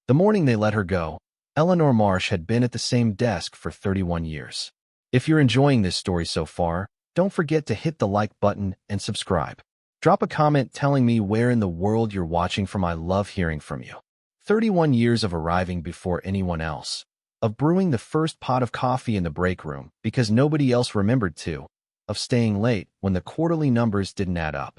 The morning they let her go, Eleanor Marsh had been at the same desk for 31 years. If you're enjoying this story so far, don't forget to hit the like button and subscribe. Drop a comment telling me where in the world you're watching from. I love hearing from you. 31 years of arriving before anyone else, of brewing the first pot of coffee in the break room because nobody else remembered to, of staying late when the quarterly numbers didn't add up.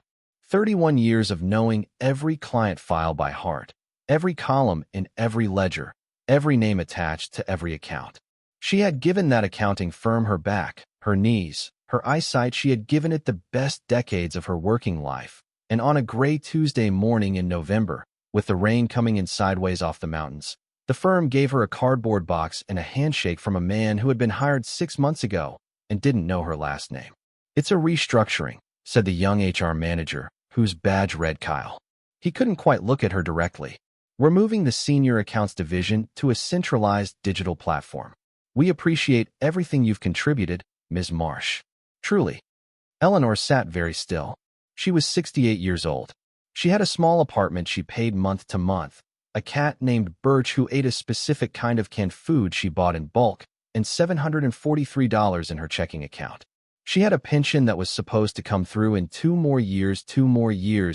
31 years of knowing every client file by heart, every column in every ledger, every name attached to every account. She had given that accounting firm her back, her knees, her eyesight. She had given it the best decades of her working life. And on a gray Tuesday morning in November, with the rain coming in sideways off the mountains, the firm gave her a cardboard box and a handshake from a man who had been hired 6 months ago and didn't know her last name. "It's a restructuring," said the young HR manager, whose badge read Kyle. He couldn't quite look at her directly. "We're moving the senior accounts division to a centralized digital platform. We appreciate everything you've contributed, Ms. Marsh." Truly. Eleanor sat very still. She was 68 years old. She had a small apartment she paid month to month, a cat named Birch who ate a specific kind of canned food she bought in bulk, and $743 in her checking account. She had a pension that was supposed to come through in 2 more years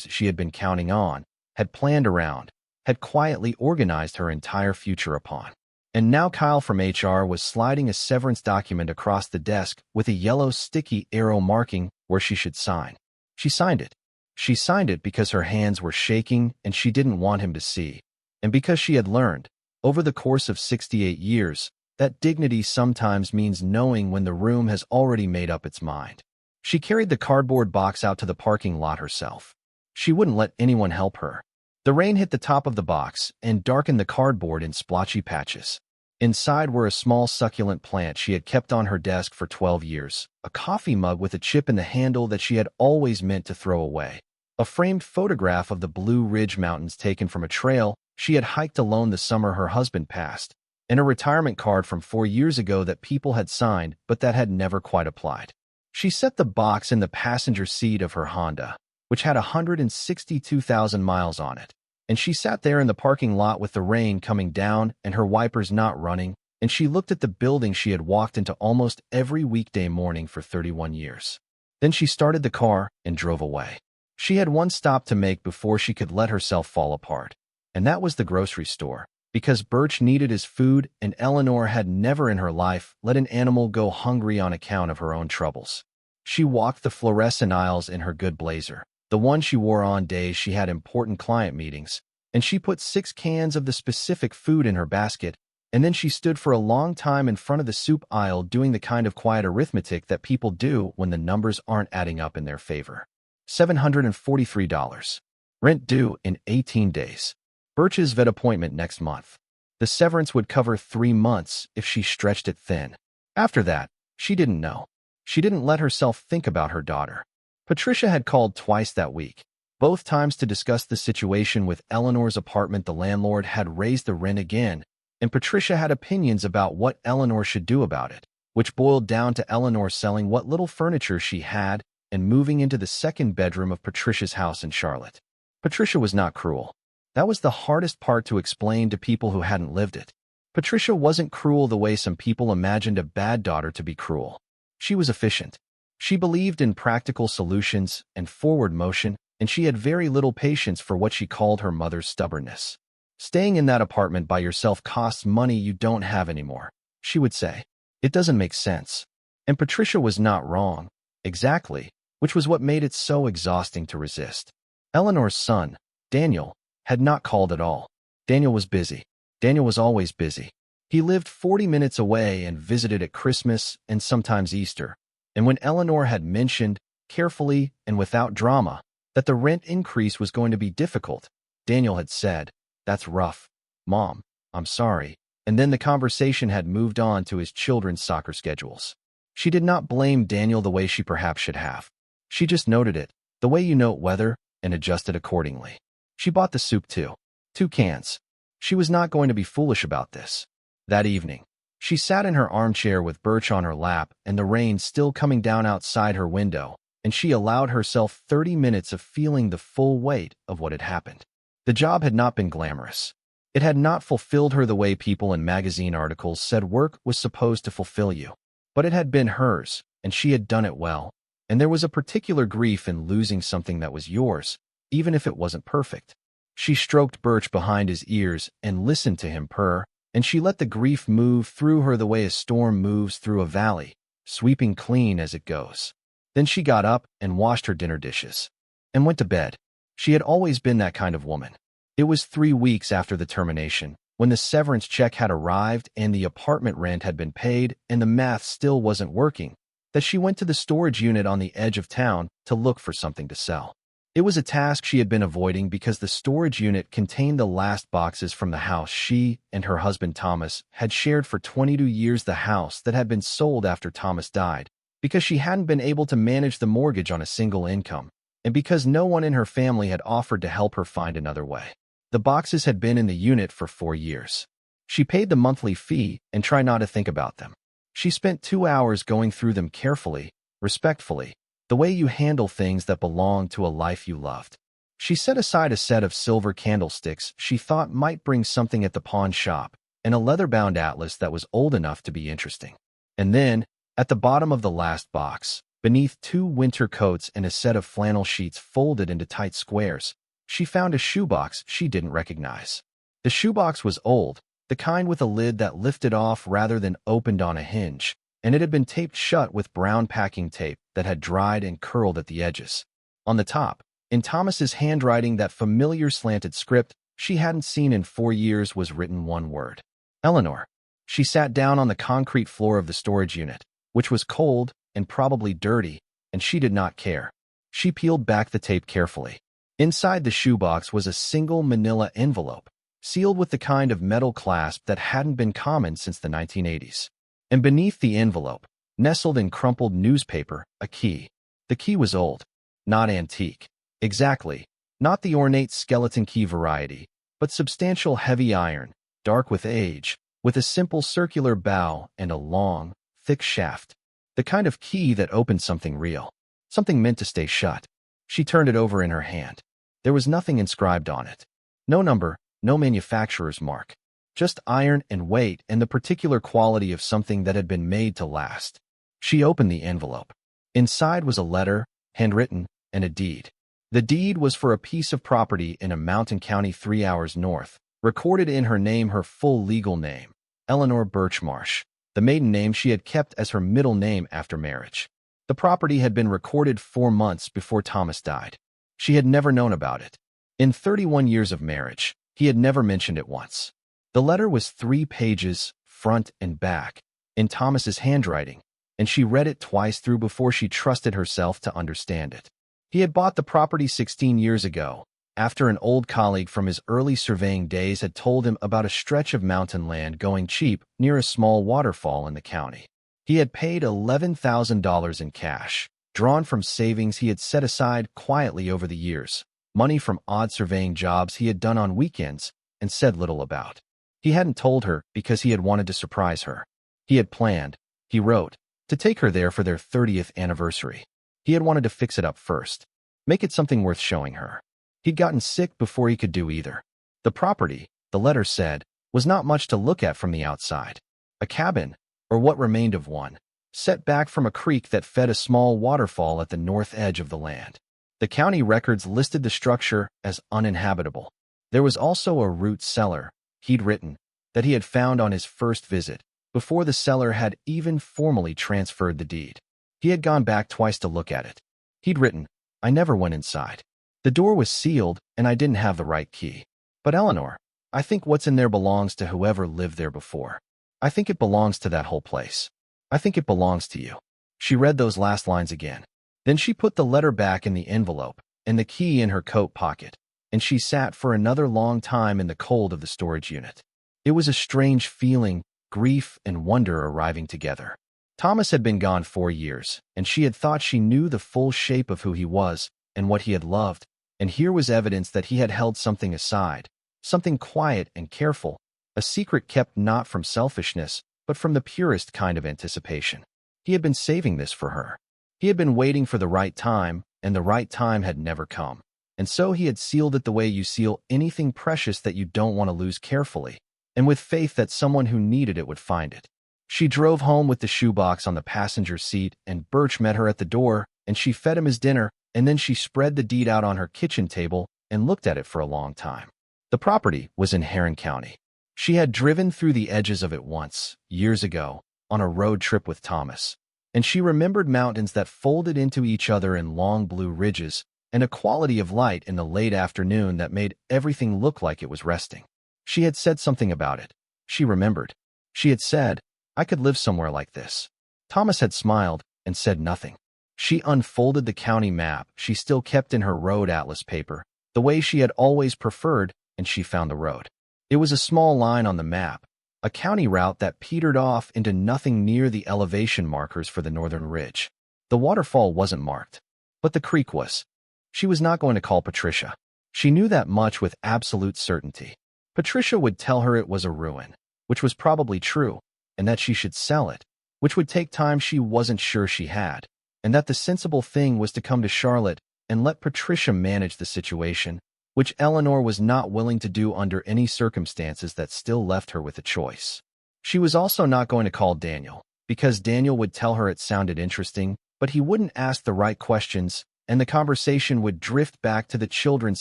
she had been counting on, had planned around, had quietly organized her entire future upon. And now Kyle from HR was sliding a severance document across the desk with a yellow sticky arrow marking where she should sign. She signed it. She signed it because her hands were shaking and she didn't want him to see, and because she had learned, over the course of 68 years, that dignity sometimes means knowing when the room has already made up its mind. She carried the cardboard box out to the parking lot herself. She wouldn't let anyone help her. The rain hit the top of the box and darkened the cardboard in splotchy patches. Inside were a small succulent plant she had kept on her desk for 12 years, a coffee mug with a chip in the handle that she had always meant to throw away, a framed photograph of the Blue Ridge Mountains taken from a trail she had hiked alone the summer her husband passed, and a retirement card from 4 years ago that people had signed but that had never quite applied. She set the box in the passenger seat of her Honda, which had 162,000 miles on it, and she sat there in the parking lot with the rain coming down and her wipers not running, and she looked at the building she had walked into almost every weekday morning for 31 years. Then she started the car and drove away. She had one stop to make before she could let herself fall apart, and that was the grocery store, because Birch needed his food and Eleanor had never in her life let an animal go hungry on account of her own troubles. She walked the fluorescent aisles in her good blazer, the one she wore on days she had important client meetings, and she put 6 cans of the specific food in her basket, and then she stood for a long time in front of the soup aisle doing the kind of quiet arithmetic that people do when the numbers aren't adding up in their favor. $743. Rent due in 18 days. Birch's vet appointment next month. The severance would cover 3 months if she stretched it thin. After that, she didn't know. She didn't let herself think about her daughter. Patricia had called twice that week, both times to discuss the situation with Eleanor's apartment. The landlord had raised the rent again, and Patricia had opinions about what Eleanor should do about it, which boiled down to Eleanor selling what little furniture she had and moving into the 2nd bedroom of Patricia's house in Charlotte. Patricia was not cruel. That was the hardest part to explain to people who hadn't lived it. Patricia wasn't cruel the way some people imagined a bad daughter to be cruel. She was efficient. She believed in practical solutions and forward motion, and she had very little patience for what she called her mother's stubbornness. "Staying in that apartment by yourself costs money you don't have anymore," she would say. "It doesn't make sense." And Patricia was not wrong, exactly, which was what made it so exhausting to resist. Eleanor's son, Daniel, had not called at all. Daniel was busy. Daniel was always busy. He lived 40 minutes away and visited at Christmas and sometimes Easter. And when Eleanor had mentioned, carefully and without drama, that the rent increase was going to be difficult, Daniel had said, "That's rough, Mom, I'm sorry." And then the conversation had moved on to his children's soccer schedules. She did not blame Daniel the way she perhaps should have. She just noted it, the way you note weather, and adjusted accordingly. She bought the soup too. 2 cans. She was not going to be foolish about this. That evening, she sat in her armchair with Birch on her lap and the rain still coming down outside her window, and she allowed herself 30 minutes of feeling the full weight of what had happened. The job had not been glamorous. It had not fulfilled her the way people in magazine articles said work was supposed to fulfill you. But it had been hers, and she had done it well. And there was a particular grief in losing something that was yours, even if it wasn't perfect. She stroked Birch behind his ears and listened to him purr, and she let the grief move through her the way a storm moves through a valley, sweeping clean as it goes. Then she got up and washed her dinner dishes and went to bed. She had always been that kind of woman. It was 3 weeks after the termination, when the severance check had arrived and the apartment rent had been paid and the math still wasn't working, that she went to the storage unit on the edge of town to look for something to sell. It was a task she had been avoiding because the storage unit contained the last boxes from the house she and her husband Thomas had shared for 22 years, the house that had been sold after Thomas died, because she hadn't been able to manage the mortgage on a single income, and because no one in her family had offered to help her find another way. The boxes had been in the unit for 4 years. She paid the monthly fee and tried not to think about them. She spent 2 hours going through them carefully, respectfully, the way you handle things that belong to a life you loved. She set aside a set of silver candlesticks she thought might bring something at the pawn shop, and a leather-bound atlas that was old enough to be interesting. And then, at the bottom of the last box, beneath 2 winter coats and a set of flannel sheets folded into tight squares, she found a shoebox she didn't recognize. The shoebox was old, the kind with a lid that lifted off rather than opened on a hinge, and it had been taped shut with brown packing tape that had dried and curled at the edges. On the top, in Thomas's handwriting, that familiar slanted script she hadn't seen in 4 years, was written one word: Eleanor. She sat down on the concrete floor of the storage unit, which was cold and probably dirty, and she did not care. She peeled back the tape carefully. Inside the shoebox was a single manila envelope, sealed with the kind of metal clasp that hadn't been common since the 1980s. And beneath the envelope, nestled in crumpled newspaper, a key. The key was old, not antique. Exactly, not the ornate skeleton key variety, but substantial heavy iron, dark with age, with a simple circular bow and a long, thick shaft. The kind of key that opened something real, something meant to stay shut. She turned it over in her hand. There was nothing inscribed on it. No number, no manufacturer's mark. Just iron and weight and the particular quality of something that had been made to last. She opened the envelope. Inside was a letter, handwritten, and a deed. The deed was for a piece of property in a mountain county 3 hours north, recorded in her name, her full legal name, Eleanor Birch Marsh, the maiden name she had kept as her middle name after marriage. The property had been recorded 4 months before Thomas died. She had never known about it. In 31 years of marriage, he had never mentioned it once. The letter was 3 pages, front and back, in Thomas's handwriting, and she read it twice through before she trusted herself to understand it. He had bought the property 16 years ago, after an old colleague from his early surveying days had told him about a stretch of mountain land going cheap near a small waterfall in the county. He had paid $11,000 in cash, drawn from savings he had set aside quietly over the years, money from odd surveying jobs he had done on weekends and said little about. He hadn't told her because he had wanted to surprise her. He had planned, he wrote, to take her there for their 30th anniversary. He had wanted to fix it up first, make it something worth showing her. He'd gotten sick before he could do either. The property, the letter said, was not much to look at from the outside. A cabin, or what remained of one, set back from a creek that fed a small waterfall at the north edge of the land. The county records listed the structure as uninhabitable. There was also a root cellar, he'd written, that he had found on his first visit, before the seller had even formally transferred the deed. He had gone back twice to look at it. He'd written, I never went inside. The door was sealed, and I didn't have the right key. But Eleanor, I think what's in there belongs to whoever lived there before. I think it belongs to that whole place. I think it belongs to you. She read those last lines again. Then she put the letter back in the envelope and the key in her coat pocket, and she sat for another long time in the cold of the storage unit. It was a strange feeling, grief and wonder arriving together. Thomas had been gone 4 years, and she had thought she knew the full shape of who he was and what he had loved, and here was evidence that he had held something aside, something quiet and careful, a secret kept not from selfishness, but from the purest kind of anticipation. He had been saving this for her. He had been waiting for the right time, and the right time had never come. and so he had sealed it the way you seal anything precious that you don't want to lose carefully, and with faith that someone who needed it would find it. She drove home with the shoebox on the passenger seat, and Birch met her at the door, and she fed him his dinner, and then she spread the deed out on her kitchen table and looked at it for a long time. The property was in Heron County. She had driven through the edges of it once, years ago, on a road trip with Thomas, and she remembered mountains that folded into each other in long blue ridges, and a quality of light in the late afternoon that made everything look like it was resting. She had said something about it. She remembered. She had said, "I could live somewhere like this." Thomas had smiled and said nothing. She unfolded the county map she still kept in her road atlas paper, the way she had always preferred, and she found the road. It was a small line on the map, a county route that petered off into nothing near the elevation markers for the northern ridge. The waterfall wasn't marked, but the creek was. She was not going to call Patricia. She knew that much with absolute certainty. Patricia would tell her it was a ruin, which was probably true, and that she should sell it, which would take time she wasn't sure she had, and that the sensible thing was to come to Charlotte and let Patricia manage the situation, which Eleanor was not willing to do under any circumstances that still left her with a choice. She was also not going to call Daniel, because Daniel would tell her it sounded interesting, but he wouldn't ask the right questions, and the conversation would drift back to the children's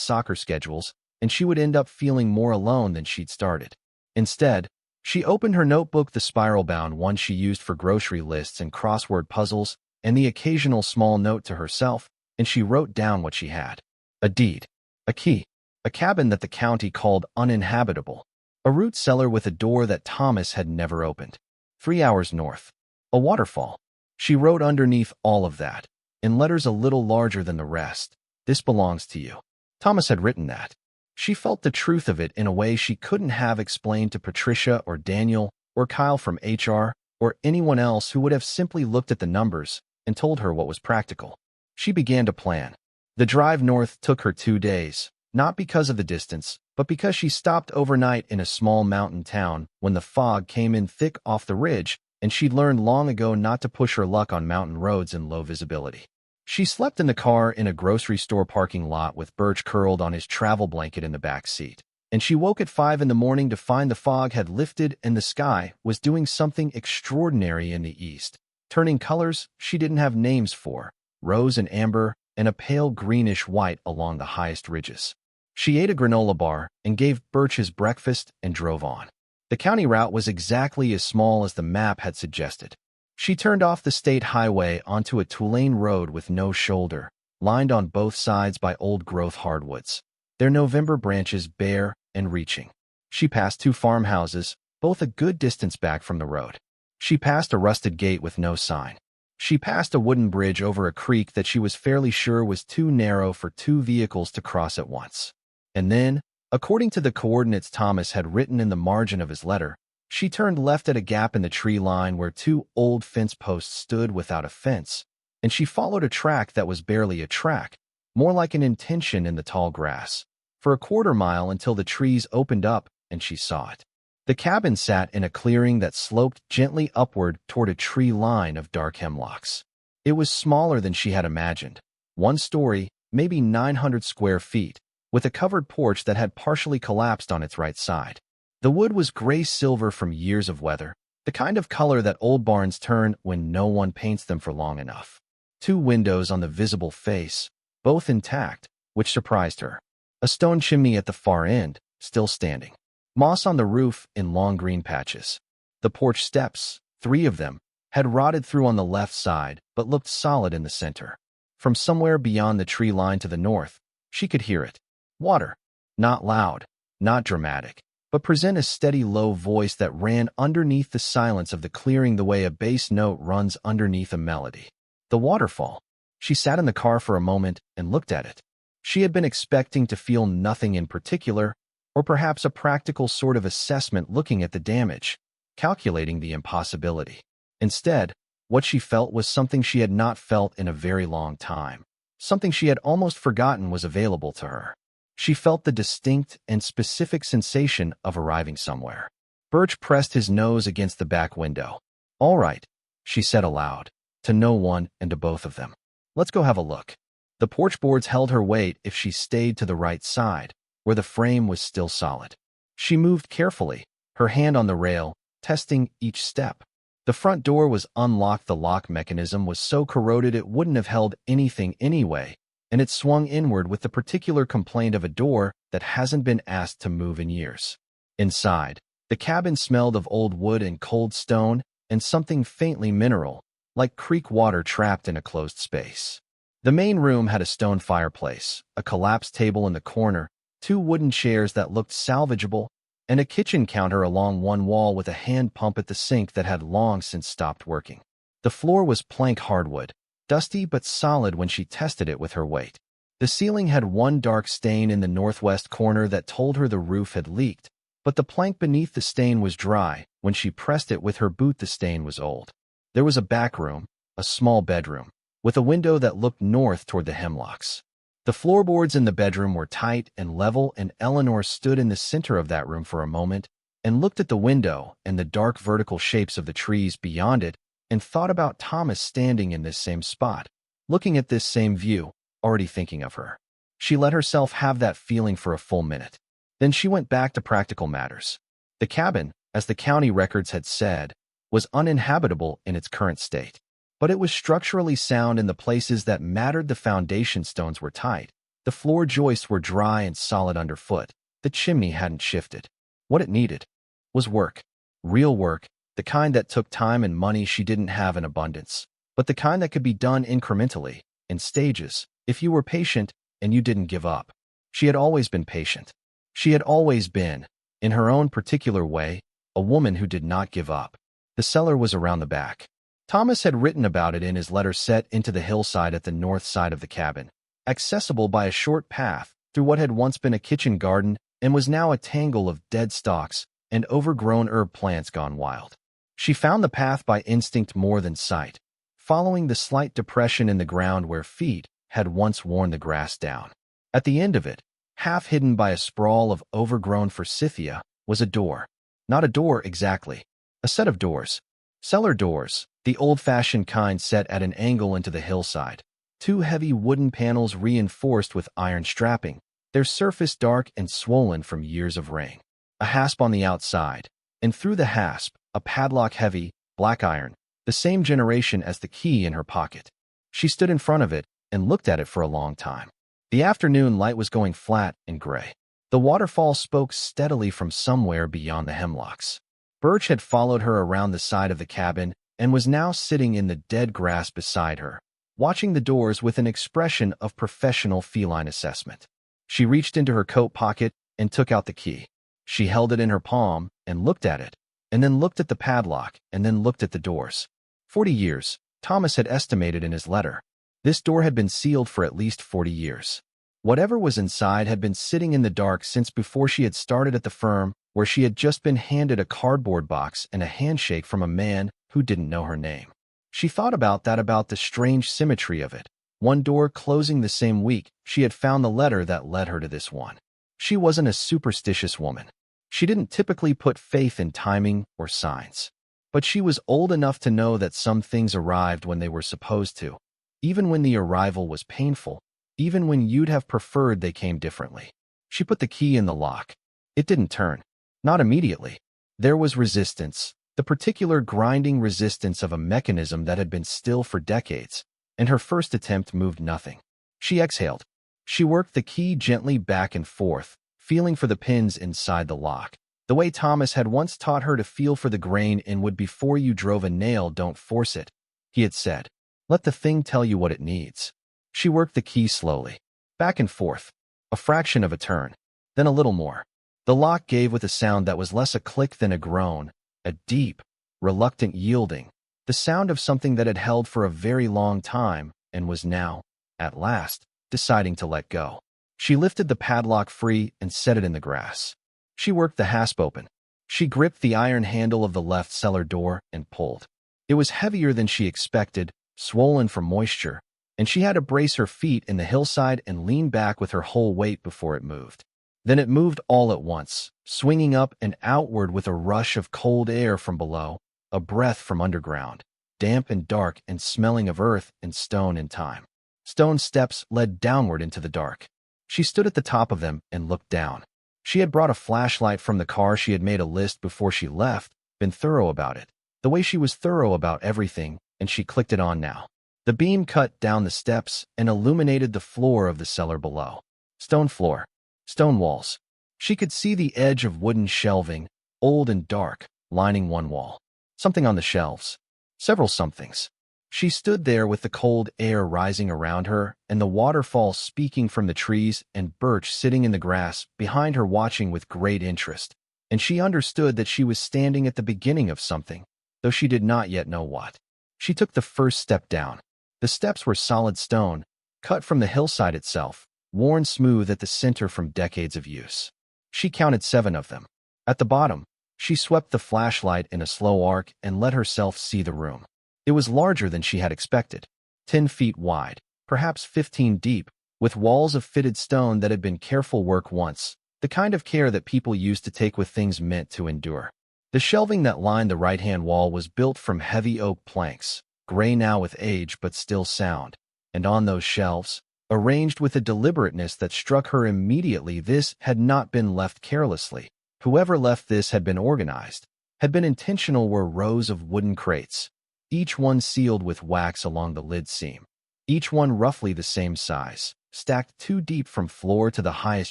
soccer schedules, and she would end up feeling more alone than she'd started. Instead, she opened her notebook, the spiral-bound one she used for grocery lists and crossword puzzles, and the occasional small note to herself, and she wrote down what she had. A deed, a key, a cabin that the county called uninhabitable, a root cellar with a door that Thomas had never opened, 3 hours north, a waterfall. She wrote underneath all of that, in letters a little larger than the rest, "This belongs to you." Thomas had written that. She felt the truth of it in a way she couldn't have explained to Patricia or Daniel or Kyle from HR or anyone else who would have simply looked at the numbers and told her what was practical. She began to plan. The drive north took her 2 days, not because of the distance, but because she stopped overnight in a small mountain town when the fog came in thick off the ridge, and she'd learned long ago not to push her luck on mountain roads in low visibility. She slept in the car in a grocery store parking lot with Birch curled on his travel blanket in the back seat, and she woke at 5 in the morning to find the fog had lifted and the sky was doing something extraordinary in the east, turning colors she didn't have names for, rose and amber, and a pale greenish white along the highest ridges. She ate a granola bar and gave Birch his breakfast and drove on. The county route was exactly as small as the map had suggested. She turned off the state highway onto a two-lane road with no shoulder, lined on both sides by old-growth hardwoods, their November branches bare and reaching. She passed 2 farmhouses, both a good distance back from the road. She passed a rusted gate with no sign. She passed a wooden bridge over a creek that she was fairly sure was too narrow for 2 vehicles to cross at once. And then, according to the coordinates Thomas had written in the margin of his letter, she turned left at a gap in the tree line where 2 old fence posts stood without a fence, and she followed a track that was barely a track, more like an intention in the tall grass, for a 1/4 mile until the trees opened up and she saw it. The cabin sat in a clearing that sloped gently upward toward a tree line of dark hemlocks. It was smaller than she had imagined, 1 story, maybe 900 square feet, with a covered porch that had partially collapsed on its right side. The wood was gray-silver from years of weather, the kind of color that old barns turn when no one paints them for long enough. 2 windows on the visible face, both intact, which surprised her. A stone chimney at the far end, still standing. Moss on the roof in long green patches. The porch steps, 3 of them, had rotted through on the left side but looked solid in the center. From somewhere beyond the tree line to the north, she could hear it. Water. Not loud, not dramatic, but present a steady low voice that ran underneath the silence of the clearing the way a bass note runs underneath a melody. The waterfall. She sat in the car for a moment and looked at it. She had been expecting to feel nothing in particular, or perhaps a practical sort of assessment looking at the damage, calculating the impossibility. Instead, what she felt was something she had not felt in a very long time, something she had almost forgotten was available to her. She felt the distinct and specific sensation of arriving somewhere. Birch pressed his nose against the back window. "All right," she said aloud, to no one and to both of them. "Let's go have a look." The porch boards held her weight if she stayed to the right side, where the frame was still solid. She moved carefully, her hand on the rail, testing each step. The front door was unlocked. The lock mechanism was so corroded it wouldn't have held anything anyway, and it swung inward with the particular complaint of a door that hasn't been asked to move in years. Inside, the cabin smelled of old wood and cold stone and something faintly mineral, like creek water trapped in a closed space. The main room had a stone fireplace, a collapsed table in the corner, 2 wooden chairs that looked salvageable, and a kitchen counter along one wall with a hand pump at the sink that had long since stopped working. The floor was plank hardwood, dusty but solid when she tested it with her weight. The ceiling had one dark stain in the northwest corner that told her the roof had leaked, but the plank beneath the stain was dry. When she pressed it with her boot, the stain was old. There was a back room, a small bedroom, with a window that looked north toward the hemlocks. The floorboards in the bedroom were tight and level, and Eleanor stood in the center of that room for a moment and looked at the window and the dark vertical shapes of the trees beyond it and thought about Thomas standing in this same spot, looking at this same view, already thinking of her. She let herself have that feeling for a full minute. Then she went back to practical matters. The cabin, as the county records had said, was uninhabitable in its current state. But it was structurally sound in the places that mattered. The foundation stones were tight. The floor joists were dry and solid underfoot. The chimney hadn't shifted. What it needed was work. Real work, the kind that took time and money she didn't have in abundance, but the kind that could be done incrementally, in stages, if you were patient and you didn't give up. She had always been patient. She had always been, in her own particular way, a woman who did not give up. The cellar was around the back. Thomas had written about it in his letter set into the hillside at the north side of the cabin, accessible by a short path through what had once been a kitchen garden and was now a tangle of dead stalks and overgrown herb plants gone wild. She found the path by instinct more than sight, following the slight depression in the ground where feet had once worn the grass down. At the end of it, half hidden by a sprawl of overgrown forsythia, was a door. Not a door exactly. A set of doors. Cellar doors, the old-fashioned kind set at an angle into the hillside. 2 heavy wooden panels reinforced with iron strapping, their surface dark and swollen from years of rain. A hasp on the outside, and through the hasp, a padlock heavy, black iron, the same generation as the key in her pocket. She stood in front of it and looked at it for a long time. The afternoon light was going flat and gray. The waterfall spoke steadily from somewhere beyond the hemlocks. Birch had followed her around the side of the cabin and was now sitting in the dead grass beside her, watching the doors with an expression of professional feline assessment. She reached into her coat pocket and took out the key. She held it in her palm and looked at it, and then looked at the padlock, and then looked at the doors. 40 years, Thomas had estimated in his letter. This door had been sealed for at least 40 years. Whatever was inside had been sitting in the dark since before she had started at the firm, where she had just been handed a cardboard box and a handshake from a man who didn't know her name. She thought about the strange symmetry of it. One door closing the same week she had found the letter that led her to this one. She wasn't a superstitious woman. She didn't typically put faith in timing or signs. But she was old enough to know that some things arrived when they were supposed to, even when the arrival was painful, even when you'd have preferred they came differently. She put the key in the lock. It didn't turn. Not immediately. There was resistance, the particular grinding resistance of a mechanism that had been still for decades, and her first attempt moved nothing. She exhaled. She worked the key gently back and forth, feeling for the pins inside the lock, the way Thomas had once taught her to feel for the grain in wood before you drove a nail. Don't force it, he had said. Let the thing tell you what it needs. She worked the key slowly, back and forth, a fraction of a turn, then a little more. The lock gave with a sound that was less a click than a groan, a deep, reluctant yielding, the sound of something that had held for a very long time and was now, at last, deciding to let go. She lifted the padlock free and set it in the grass. She worked the hasp open. She gripped the iron handle of the left cellar door and pulled. It was heavier than she expected, swollen from moisture, and she had to brace her feet in the hillside and lean back with her whole weight before it moved. Then it moved all at once, swinging up and outward with a rush of cold air from below, a breath from underground, damp and dark and smelling of earth and stone and time. Stone steps led downward into the dark. She stood at the top of them and looked down. She had brought a flashlight from the car. She had made a list before she left, been thorough about it, the way she was thorough about everything, and she clicked it on now. The beam cut down the steps and illuminated the floor of the cellar below. Stone floor. Stone walls. She could see the edge of wooden shelving, old and dark, lining one wall. Something on the shelves. Several somethings. She stood there with the cold air rising around her and the waterfall speaking from the trees and Birch sitting in the grass behind her watching with great interest. And she understood that she was standing at the beginning of something, though she did not yet know what. She took the first step down. The steps were solid stone, cut from the hillside itself, worn smooth at the center from decades of use. She counted 7 of them. At the bottom, she swept the flashlight in a slow arc and let herself see the room. It was larger than she had expected, 10 feet wide, perhaps 15 deep, with walls of fitted stone that had been careful work once, the kind of care that people used to take with things meant to endure. The shelving that lined the right-hand wall was built from heavy oak planks, gray now with age but still sound, and on those shelves, arranged with a deliberateness that struck her immediately, this had not been left carelessly. Whoever left this had been organized, had been intentional, were rows of wooden crates, each one sealed with wax along the lid seam, each one roughly the same size, stacked 2 deep from floor to the highest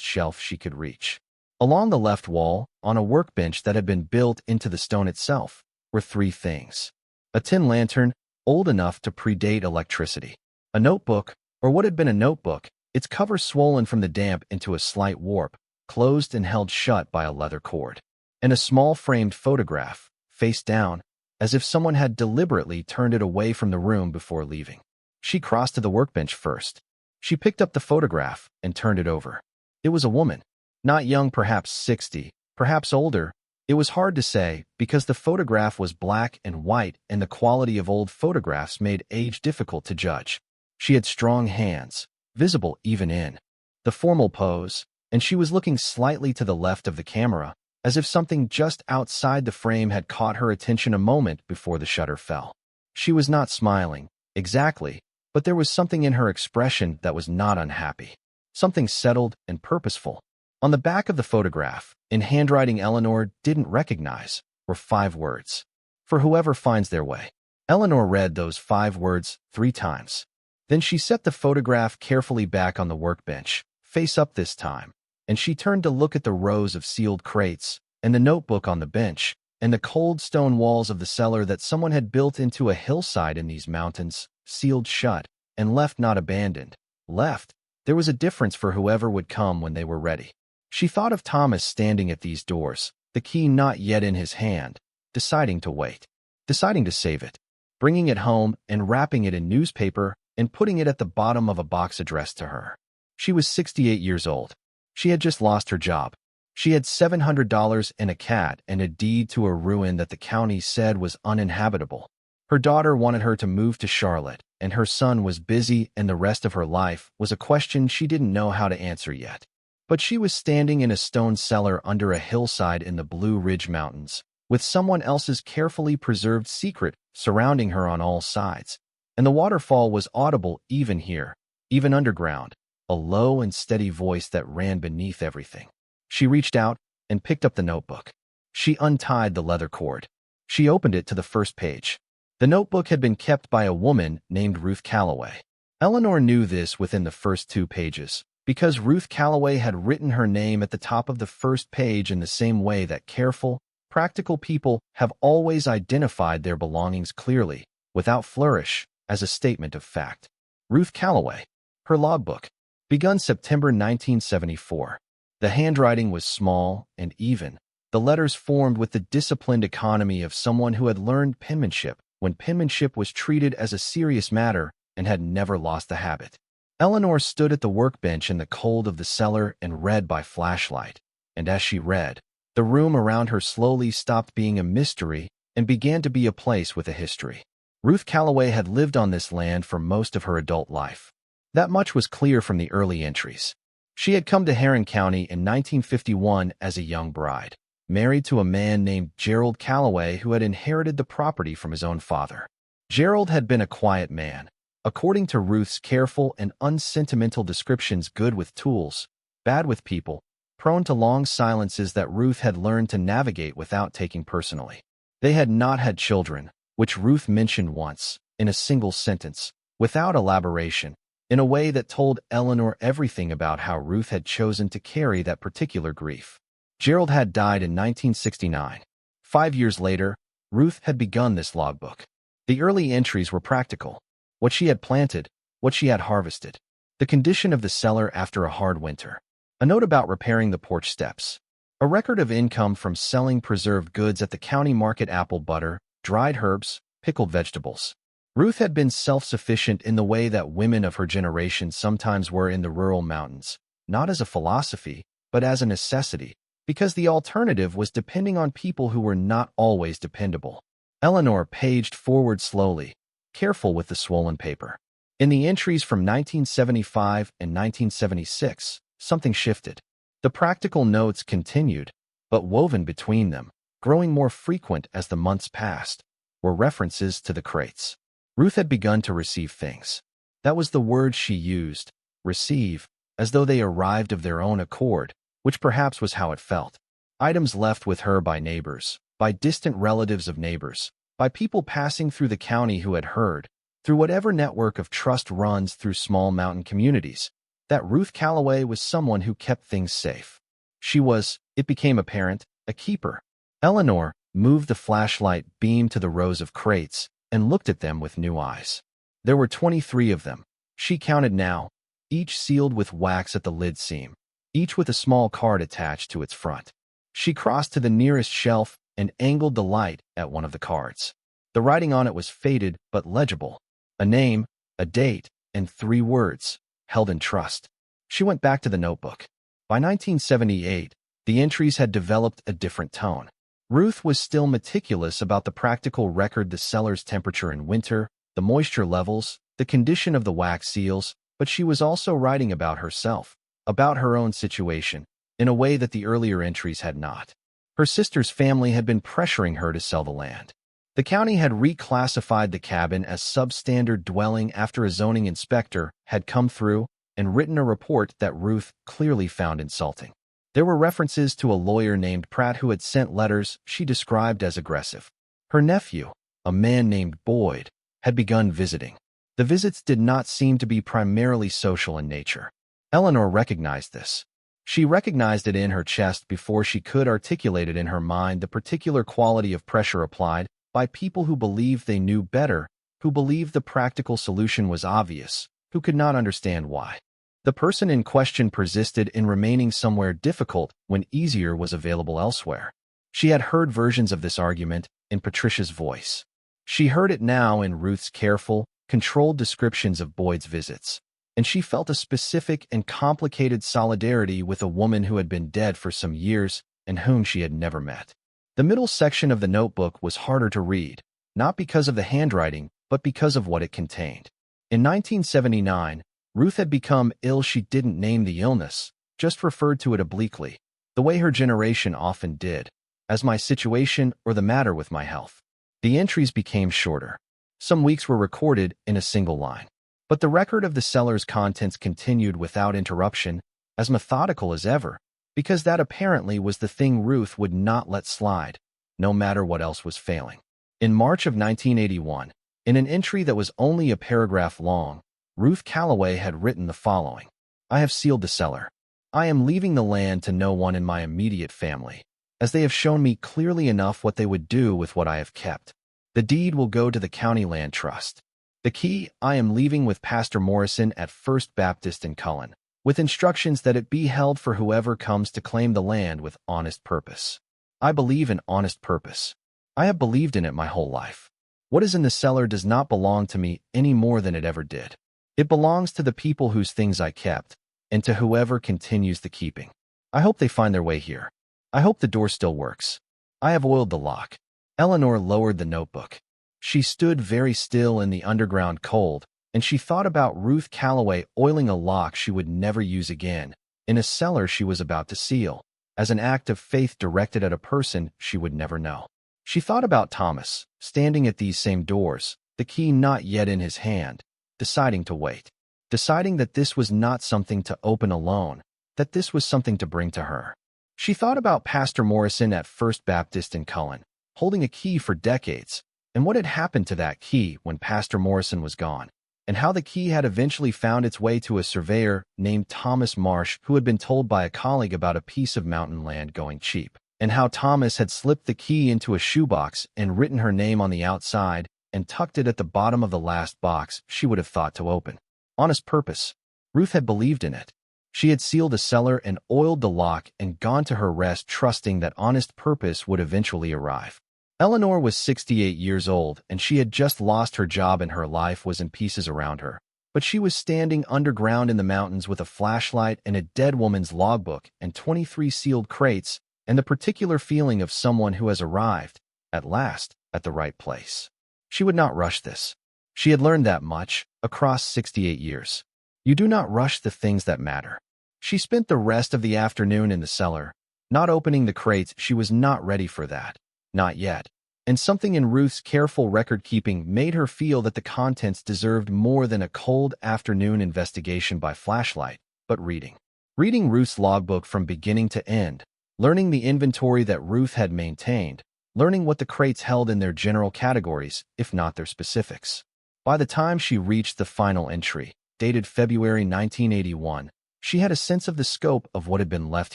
shelf she could reach. Along the left wall, on a workbench that had been built into the stone itself, were 3 things. A tin lantern, old enough to predate electricity. A notebook, or what had been a notebook, its cover swollen from the damp into a slight warp, closed and held shut by a leather cord. And a small framed photograph, face down, as if someone had deliberately turned it away from the room before leaving. She crossed to the workbench first. She picked up the photograph and turned it over. It was a woman. Not young, perhaps 60, perhaps older. It was hard to say, because the photograph was black and white and the quality of old photographs made age difficult to judge. She had strong hands, visible even in the formal pose, and she was looking slightly to the left of the camera, as if something just outside the frame had caught her attention a moment before the shutter fell. She was not smiling, exactly, but there was something in her expression that was not unhappy, something settled and purposeful. On the back of the photograph, in handwriting Eleanor didn't recognize, were 5 words. For whoever finds their way. Eleanor read those 5 words 3 times. Then she set the photograph carefully back on the workbench, face up this time, and she turned to look at the rows of sealed crates, and the notebook on the bench, and the cold stone walls of the cellar that someone had built into a hillside in these mountains, sealed shut, and left not abandoned. Left. There was a difference for whoever would come when they were ready. She thought of Thomas standing at these doors, the key not yet in his hand, deciding to wait, deciding to save it, bringing it home and wrapping it in newspaper and putting it at the bottom of a box addressed to her. She was 68 years old. She had just lost her job. She had $700 and a cat and a deed to a ruin that the county said was uninhabitable. Her daughter wanted her to move to Charlotte, and her son was busy, and the rest of her life was a question she didn't know how to answer yet. But she was standing in a stone cellar under a hillside in the Blue Ridge Mountains, with someone else's carefully preserved secret surrounding her on all sides. And the waterfall was audible even here, even underground, a low and steady voice that ran beneath everything. She reached out and picked up the notebook. She untied the leather cord. She opened it to the first page. The notebook had been kept by a woman named Ruth Calloway. Eleanor knew this within the first 2 pages, because Ruth Calloway had written her name at the top of the first page in the same way that careful, practical people have always identified their belongings clearly, without flourish, as a statement of fact. Ruth Calloway. Her logbook. Begun September 1974. The handwriting was small and even, the letters formed with the disciplined economy of someone who had learned penmanship when penmanship was treated as a serious matter and had never lost the habit. Eleanor stood at the workbench in the cold of the cellar and read by flashlight, and as she read, the room around her slowly stopped being a mystery and began to be a place with a history. Ruth Calloway had lived on this land for most of her adult life. That much was clear from the early entries. She had come to Heron County in 1951 as a young bride, married to a man named Gerald Calloway who had inherited the property from his own father. Gerald had been a quiet man, According to Ruth's careful and unsentimental descriptions, good with tools, bad with people, prone to long silences that Ruth had learned to navigate without taking personally. They had not had children, which Ruth mentioned once, in a single sentence, without elaboration, in a way that told Eleanor everything about how Ruth had chosen to carry that particular grief. Gerald had died in 1969. 5 years later, Ruth had begun this logbook. The early entries were practical. What she had planted, what she had harvested, the condition of the cellar after a hard winter, a note about repairing the porch steps, a record of income from selling preserved goods at the county market: apple butter, dried herbs, pickled vegetables. Ruth had been self-sufficient in the way that women of her generation sometimes were in the rural mountains, not as a philosophy, but as a necessity, because the alternative was depending on people who were not always dependable. Eleanor paged forward slowly, careful with the swollen paper. In the entries from 1975 and 1976, something shifted. The practical notes continued, but woven between them, growing more frequent as the months passed, were references to the crates. Ruth had begun to receive things. That was the word she used, receive, as though they arrived of their own accord, which perhaps was how it felt. Items left with her by neighbors, by distant relatives of neighbors, by people passing through the county who had heard, through whatever network of trust runs through small mountain communities, that Ruth Calloway was someone who kept things safe. She was, it became apparent, a keeper. Eleanor moved the flashlight beam to the rows of crates and looked at them with new eyes. There were 23 of them. She counted now, each sealed with wax at the lid seam, each with a small card attached to its front. She crossed to the nearest shelf and angled the light at one of the cards. The writing on it was faded but legible. A name, a date, and 3 words, held in trust. She went back to the notebook. By 1978, the entries had developed a different tone. Ruth was still meticulous about the practical record: the cellar's temperature in winter, the moisture levels, the condition of the wax seals, but she was also writing about herself, about her own situation, in a way that the earlier entries had not. Her sister's family had been pressuring her to sell the land. The county had reclassified the cabin as substandard dwelling after a zoning inspector had come through and written a report that Ruth clearly found insulting. There were references to a lawyer named Pratt who had sent letters she described as aggressive. Her nephew, a man named Boyd, had begun visiting. The visits did not seem to be primarily social in nature. Eleanor recognized this. She recognized it in her chest before she could articulate it in her mind: the particular quality of pressure applied by people who believed they knew better, who believed the practical solution was obvious, who could not understand why. The person in question persisted in remaining somewhere difficult when easier was available elsewhere. She had heard versions of this argument in Patricia's voice. She heard it now in Ruth's careful, controlled descriptions of Boyd's visits, and she felt a specific and complicated solidarity with a woman who had been dead for some years and whom she had never met. The middle section of the notebook was harder to read, not because of the handwriting, but because of what it contained. In 1979, Ruth had become ill. She didn't name the illness, just referred to it obliquely, the way her generation often did, as my situation or the matter with my health. The entries became shorter. Some weeks were recorded in a single line. But the record of the cellar's contents continued without interruption, as methodical as ever, because that apparently was the thing Ruth would not let slide, no matter what else was failing. In March of 1981, in an entry that was only a paragraph long, Ruth Calloway had written the following: I have sealed the cellar. I am leaving the land to no one in my immediate family, as they have shown me clearly enough what they would do with what I have kept. The deed will go to the County Land Trust. The key I am leaving with Pastor Morrison at First Baptist in Cullen, with instructions that it be held for whoever comes to claim the land with honest purpose. I believe in honest purpose. I have believed in it my whole life. What is in the cellar does not belong to me any more than it ever did. It belongs to the people whose things I kept, and to whoever continues the keeping. I hope they find their way here. I hope the door still works. I have oiled the lock. Eleanor lowered the notebook. She stood very still in the underground cold, and she thought about Ruth Calloway oiling a lock she would never use again, in a cellar she was about to seal, as an act of faith directed at a person she would never know. She thought about Thomas, standing at these same doors, the key not yet in his hand, deciding to wait. Deciding that this was not something to open alone, that this was something to bring to her. She thought about Pastor Morrison at First Baptist in Cullen, holding a key for decades, and what had happened to that key when Pastor Morrison was gone, and how the key had eventually found its way to a surveyor named Thomas Marsh who had been told by a colleague about a piece of mountain land going cheap, and how Thomas had slipped the key into a shoebox and written her name on the outside and tucked it at the bottom of the last box she would have thought to open. Honest purpose. Ruth had believed in it. She had sealed the cellar and oiled the lock and gone to her rest trusting that honest purpose would eventually arrive. Eleanor was 68 years old, and she had just lost her job and her life was in pieces around her. But she was standing underground in the mountains with a flashlight and a dead woman's logbook and 23 sealed crates and the particular feeling of someone who has arrived, at last, at the right place. She would not rush this. She had learned that much, across 68 years. You do not rush the things that matter. She spent the rest of the afternoon in the cellar, not opening the crates. She was not ready for that. Not yet. And something in Ruth's careful record-keeping made her feel that the contents deserved more than a cold afternoon investigation by flashlight, but reading. Reading Ruth's logbook from beginning to end, learning the inventory that Ruth had maintained, learning what the crates held in their general categories, if not their specifics. By the time she reached the final entry, dated February 1981, she had a sense of the scope of what had been left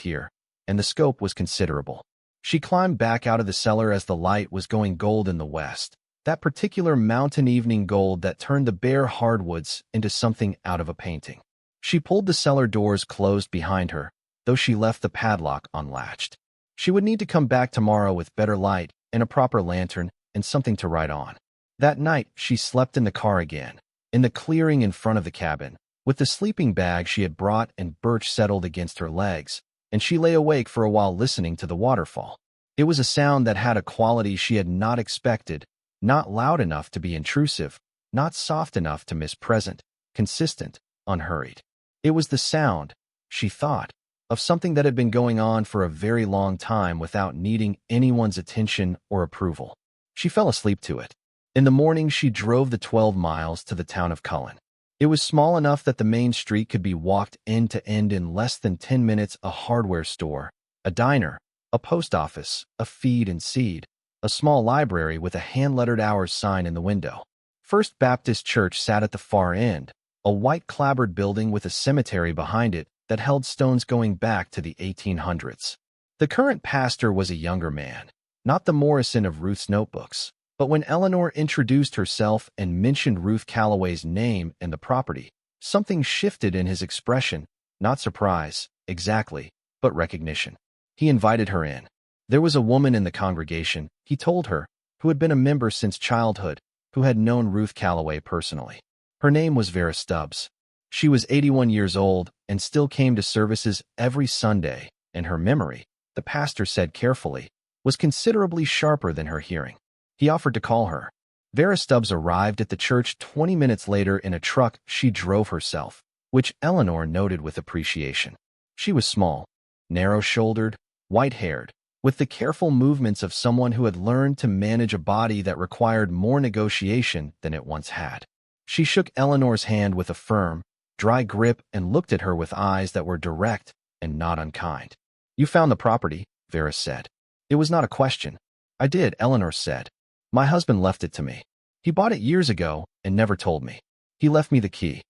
here, and the scope was considerable. She climbed back out of the cellar as the light was going gold in the west, that particular mountain evening gold that turned the bare hardwoods into something out of a painting. She pulled the cellar doors closed behind her, though she left the padlock unlatched. She would need to come back tomorrow with better light and a proper lantern and something to write on. That night, she slept in the car again, in the clearing in front of the cabin, with the sleeping bag she had brought and Birch settled against her legs, and she lay awake for a while listening to the waterfall. It was a sound that had a quality she had not expected, not loud enough to be intrusive, not soft enough to miss present, consistent, unhurried. It was the sound, she thought, of something that had been going on for a very long time without needing anyone's attention or approval. She fell asleep to it. In the morning, she drove the 12 miles to the town of Cullen. It was small enough that the main street could be walked end to end in less than 10 minutes. A hardware store, a diner, a post office, a feed and seed, a small library with a hand-lettered hours sign in the window. First Baptist Church sat at the far end, a white clapboard building with a cemetery behind it that held stones going back to the 1800s. The current pastor was a younger man, not the Morrison of Ruth's notebooks. But when Eleanor introduced herself and mentioned Ruth Calloway's name and the property, something shifted in his expression, not surprise, exactly, but recognition. He invited her in. There was a woman in the congregation, he told her, who had been a member since childhood, who had known Ruth Calloway personally. Her name was Vera Stubbs. She was 81 years old and still came to services every Sunday, and her memory, the pastor said carefully, was considerably sharper than her hearing. He offered to call her. Vera Stubbs arrived at the church 20 minutes later in a truck she drove herself, which Eleanor noted with appreciation. She was small, narrow-shouldered, white-haired, with the careful movements of someone who had learned to manage a body that required more negotiation than it once had. She shook Eleanor's hand with a firm, dry grip and looked at her with eyes that were direct and not unkind. "You found the property," Vera said. "It was not a question." "I did," Eleanor said. "My husband left it to me. He bought it years ago and never told me. He left me the key."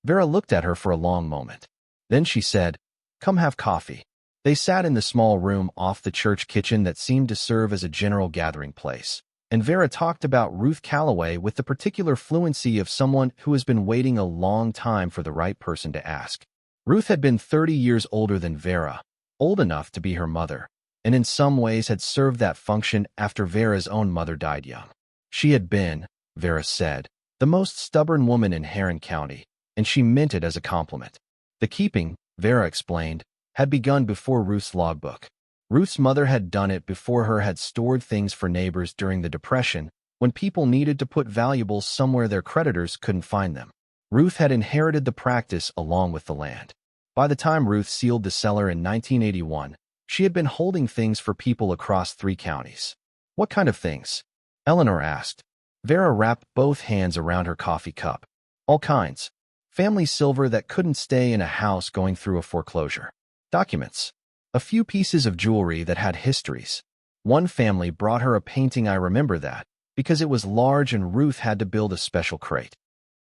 Vera looked at her for a long moment. Then she said, "Come have coffee." They sat in the small room off the church kitchen that seemed to serve as a general gathering place, and Vera talked about Ruth Calloway with the particular fluency of someone who has been waiting a long time for the right person to ask. Ruth had been 30 years older than Vera, old enough to be her mother, and in some ways had served that function after Vera's own mother died young. She had been, Vera said, the most stubborn woman in Heron County, and she meant it as a compliment. The keeping, Vera explained, had begun before Ruth's logbook. Ruth's mother had done it before her, had stored things for neighbors during the Depression when people needed to put valuables somewhere their creditors couldn't find them. Ruth had inherited the practice along with the land. By the time Ruth sealed the cellar in 1981, she had been holding things for people across 3 counties. "What kind of things?" Eleanor asked. Vera wrapped both hands around her coffee cup. All kinds. Family silver that couldn't stay in a house going through a foreclosure. Documents. A few pieces of jewelry that had histories. One family brought her a painting. I remember that, because it was large and Ruth had to build a special crate.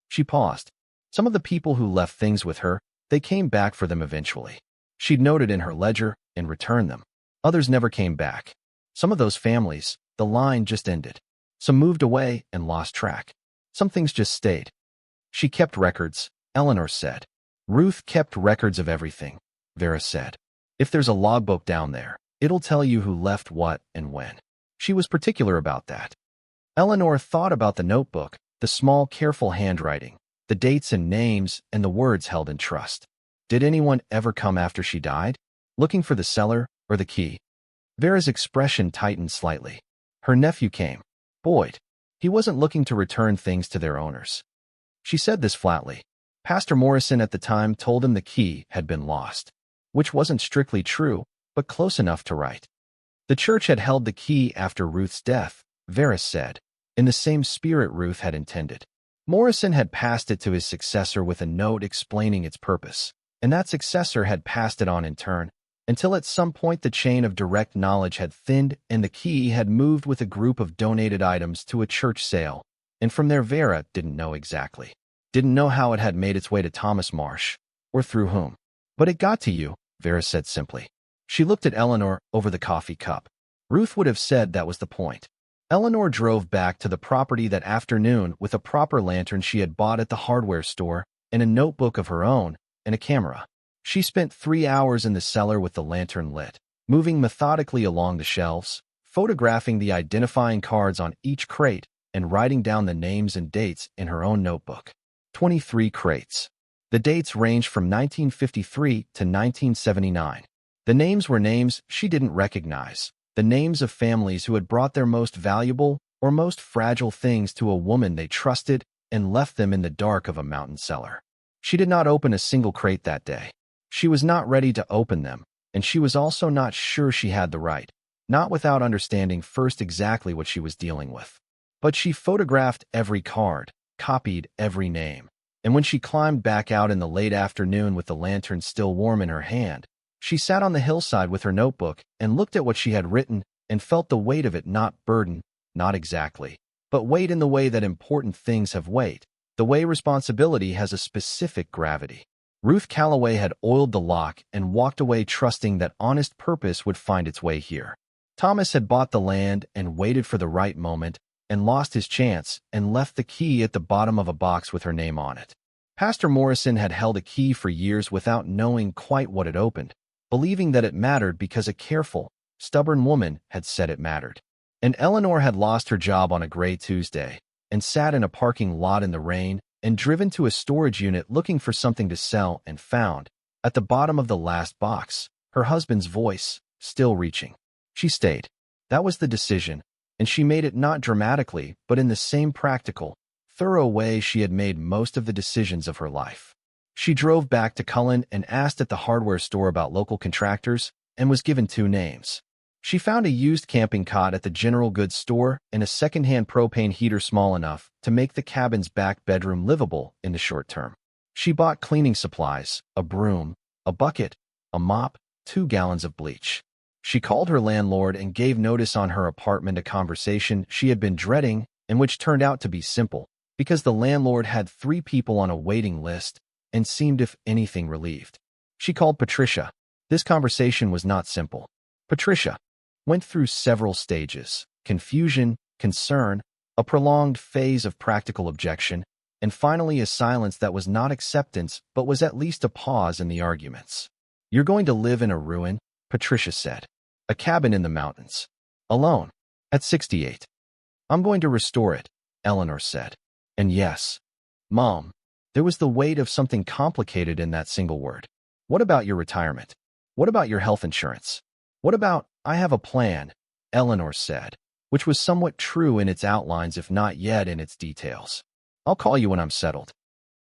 She paused. Some of the people who left things with her, they came back for them eventually. She'd noted in her ledger and returned them. Others never came back. Some of those families, the line just ended. Some moved away and lost track. Some things just stayed. She kept records, Eleanor said. Ruth kept records of everything, Vera said. If there's a logbook down there, it'll tell you who left what and when. She was particular about that. Eleanor thought about the notebook, the small, careful handwriting, the dates and names, and the words held in trust. Did anyone ever come after she died, looking for the cellar or the key? Vera's expression tightened slightly. Her nephew came. Boyd. He wasn't looking to return things to their owners. She said this flatly. Pastor Morrison at the time told him the key had been lost, which wasn't strictly true, but close enough to right. The church had held the key after Ruth's death, Vera said, in the same spirit Ruth had intended. Morrison had passed it to his successor with a note explaining its purpose, and that successor had passed it on in turn, until at some point the chain of direct knowledge had thinned and the key had moved with a group of donated items to a church sale, and from there Vera didn't know exactly. Didn't know how it had made its way to Thomas Marsh, or through whom. But it got to you, Vera said simply. She looked at Eleanor over the coffee cup. Ruth would have said that was the point. Eleanor drove back to the property that afternoon with a proper lantern she had bought at the hardware store and a notebook of her own and a camera. She spent 3 hours in the cellar with the lantern lit, moving methodically along the shelves, photographing the identifying cards on each crate and writing down the names and dates in her own notebook. 23 crates. The dates ranged from 1953 to 1979. The names were names she didn't recognize, the names of families who had brought their most valuable or most fragile things to a woman they trusted and left them in the dark of a mountain cellar. She did not open a single crate that day. She was not ready to open them, and she was also not sure she had the right, not without understanding first exactly what she was dealing with. But she photographed every card, copied every name, and when she climbed back out in the late afternoon with the lantern still warm in her hand, she sat on the hillside with her notebook and looked at what she had written and felt the weight of it, not burden, not exactly, but weight in the way that important things have weight, the way responsibility has a specific gravity. Ruth Calloway had oiled the lock and walked away trusting that honest purpose would find its way here. Thomas had bought the land and waited for the right moment and lost his chance and left the key at the bottom of a box with her name on it. Pastor Morrison had held a key for years without knowing quite what it opened, believing that it mattered because a careful, stubborn woman had said it mattered. And Eleanor had lost her job on a gray Tuesday and sat in a parking lot in the rain and driven to a storage unit looking for something to sell and found, at the bottom of the last box, her husband's voice, still reaching. She stayed. That was the decision, and she made it not dramatically, but in the same practical, thorough way she had made most of the decisions of her life. She drove back to Cullen and asked at the hardware store about local contractors and was given 2 names. She found a used camping cot at the general goods store and a second-hand propane heater small enough to make the cabin's back bedroom livable in the short term. She bought cleaning supplies, a broom, a bucket, a mop, 2 gallons of bleach. She called her landlord and gave notice on her apartment, a conversation she had been dreading and which turned out to be simple because the landlord had 3 people on a waiting list and seemed, if anything, relieved. She called Patricia. This conversation was not simple. Patricia went through several stages: confusion, concern, a prolonged phase of practical objection, and finally a silence that was not acceptance but was at least a pause in the arguments. You're going to live in a ruin, Patricia said. A cabin in the mountains. Alone. At 68. I'm going to restore it, Eleanor said. And yes, Mom, there was the weight of something complicated in that single word. What about your retirement? What about your health insurance? What about, I have a plan, Eleanor said, which was somewhat true in its outlines if not yet in its details. I'll call you when I'm settled.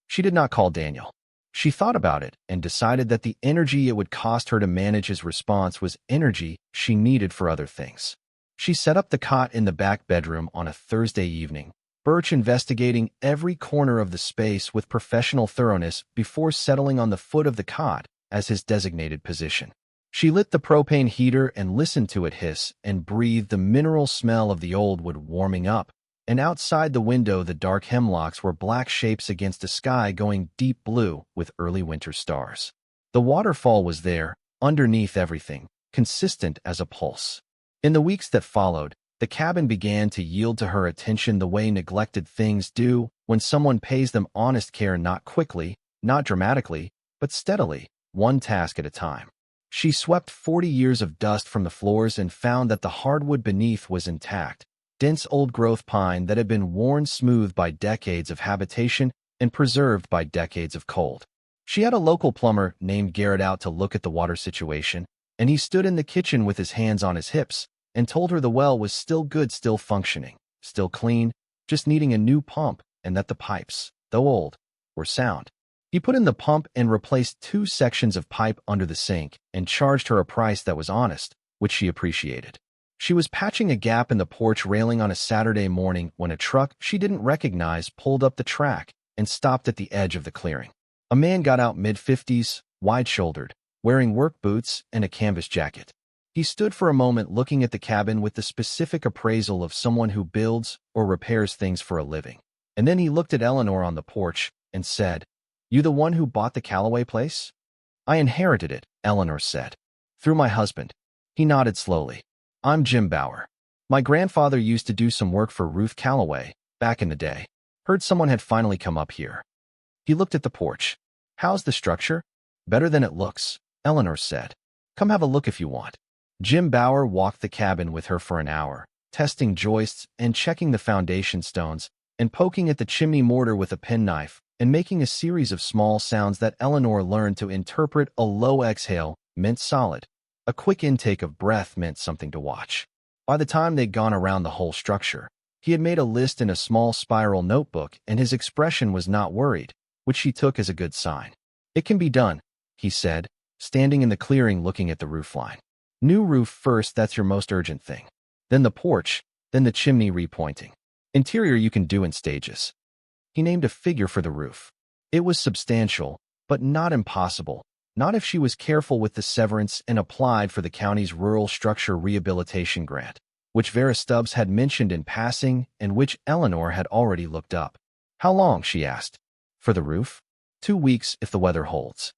She did not call Daniel. She thought about it and decided that the energy it would cost her to manage his response was energy she needed for other things. She set up the cot in the back bedroom on a Thursday evening, Birch investigating every corner of the space with professional thoroughness before settling on the foot of the cot as his designated position. She lit the propane heater and listened to it hiss and breathed the mineral smell of the old wood warming up, and outside the window the dark hemlocks were black shapes against a sky going deep blue with early winter stars. The waterfall was there, underneath everything, consistent as a pulse. In the weeks that followed, the cabin began to yield to her attention the way neglected things do when someone pays them honest care, not quickly, not dramatically, but steadily, one task at a time. She swept 40 years of dust from the floors and found that the hardwood beneath was intact, dense old-growth pine that had been worn smooth by decades of habitation and preserved by decades of cold. She had a local plumber named Garrett out to look at the water situation, and he stood in the kitchen with his hands on his hips and told her the well was still good, still functioning, still clean, just needing a new pump, and that the pipes, though old, were sound. He put in the pump and replaced 2 sections of pipe under the sink and charged her a price that was honest, which she appreciated. She was patching a gap in the porch railing on a Saturday morning when a truck she didn't recognize pulled up the track and stopped at the edge of the clearing. A man got out mid-50s, wide-shouldered, wearing work boots and a canvas jacket. He stood for a moment looking at the cabin with the specific appraisal of someone who builds or repairs things for a living. And then he looked at Eleanor on the porch and said, "You the one who bought the Calloway place?" "I inherited it," Eleanor said. "Through my husband." He nodded slowly. "I'm Jim Bauer. My grandfather used to do some work for Ruth Calloway, back in the day. Heard someone had finally come up here." He looked at the porch. "How's the structure?" "Better than it looks," Eleanor said. "Come have a look if you want." Jim Bauer walked the cabin with her for an hour, testing joists and checking the foundation stones, and poking at the chimney mortar with a penknife, and making a series of small sounds that Eleanor learned to interpret. A low exhale meant solid. A quick intake of breath meant something to watch. By the time they'd gone around the whole structure, he had made a list in a small spiral notebook, and his expression was not worried, which she took as a good sign. "It can be done," he said, standing in the clearing looking at the roofline. "New roof first, that's your most urgent thing. Then the porch, then the chimney repointing. Interior you can do in stages." He named a figure for the roof. It was substantial, but not impossible, not if she was careful with the severance and applied for the county's Rural Structure Rehabilitation Grant, which Vera Stubbs had mentioned in passing and which Eleanor had already looked up. "How long?" she asked. "For the roof?" 2 weeks if the weather holds."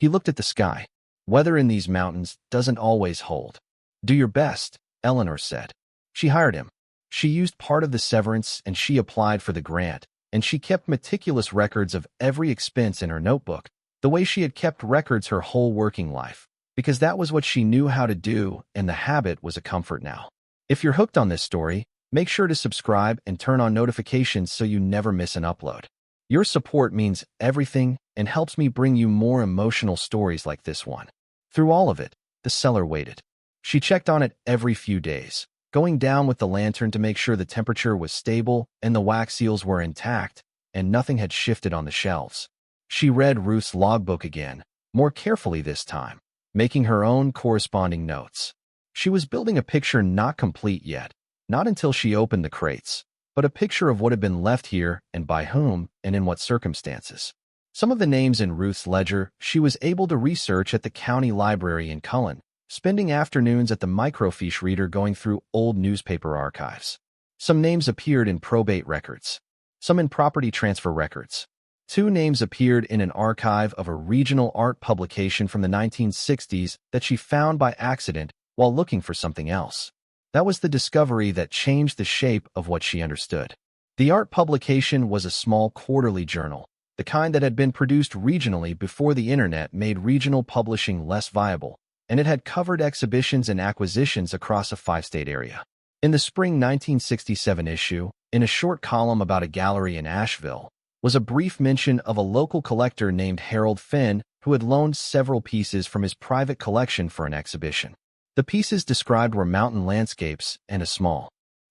He looked at the sky. "Weather in these mountains doesn't always hold." "Do your best," Eleanor said. She hired him. She used part of the severance and she applied for the grant, and she kept meticulous records of every expense in her notebook, the way she had kept records her whole working life, because that was what she knew how to do, and the habit was a comfort now. If you're hooked on this story, make sure to subscribe and turn on notifications so you never miss an upload. Your support means everything and helps me bring you more emotional stories like this one. Through all of it, the cellar waited. She checked on it every few days, going down with the lantern to make sure the temperature was stable and the wax seals were intact and nothing had shifted on the shelves. She read Ruth's logbook again, more carefully this time, making her own corresponding notes. She was building a picture not complete yet, not until she opened the crates, but a picture of what had been left here and by whom and in what circumstances. Some of the names in Ruth's ledger she was able to research at the county library in Cullen, spending afternoons at the microfiche reader going through old newspaper archives. Some names appeared in probate records, some in property transfer records. 2 names appeared in an archive of a regional art publication from the 1960s that she found by accident while looking for something else. That was the discovery that changed the shape of what she understood. The art publication was a small quarterly journal, the kind that had been produced regionally before the internet made regional publishing less viable, and it had covered exhibitions and acquisitions across a 5-state area. In the spring 1967 issue, in a short column about a gallery in Asheville, was a brief mention of a local collector named Fenn who had loaned several pieces from his private collection for an exhibition. The pieces described were mountain landscapes and a small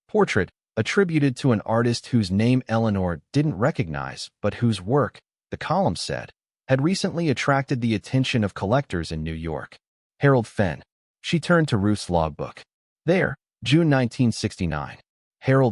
portrait attributed to an artist whose name Eleanor didn't recognize, but whose work, the column said, had recently attracted the attention of collectors in New York. Fenn. She turned to Ruth's logbook. There, June 1969.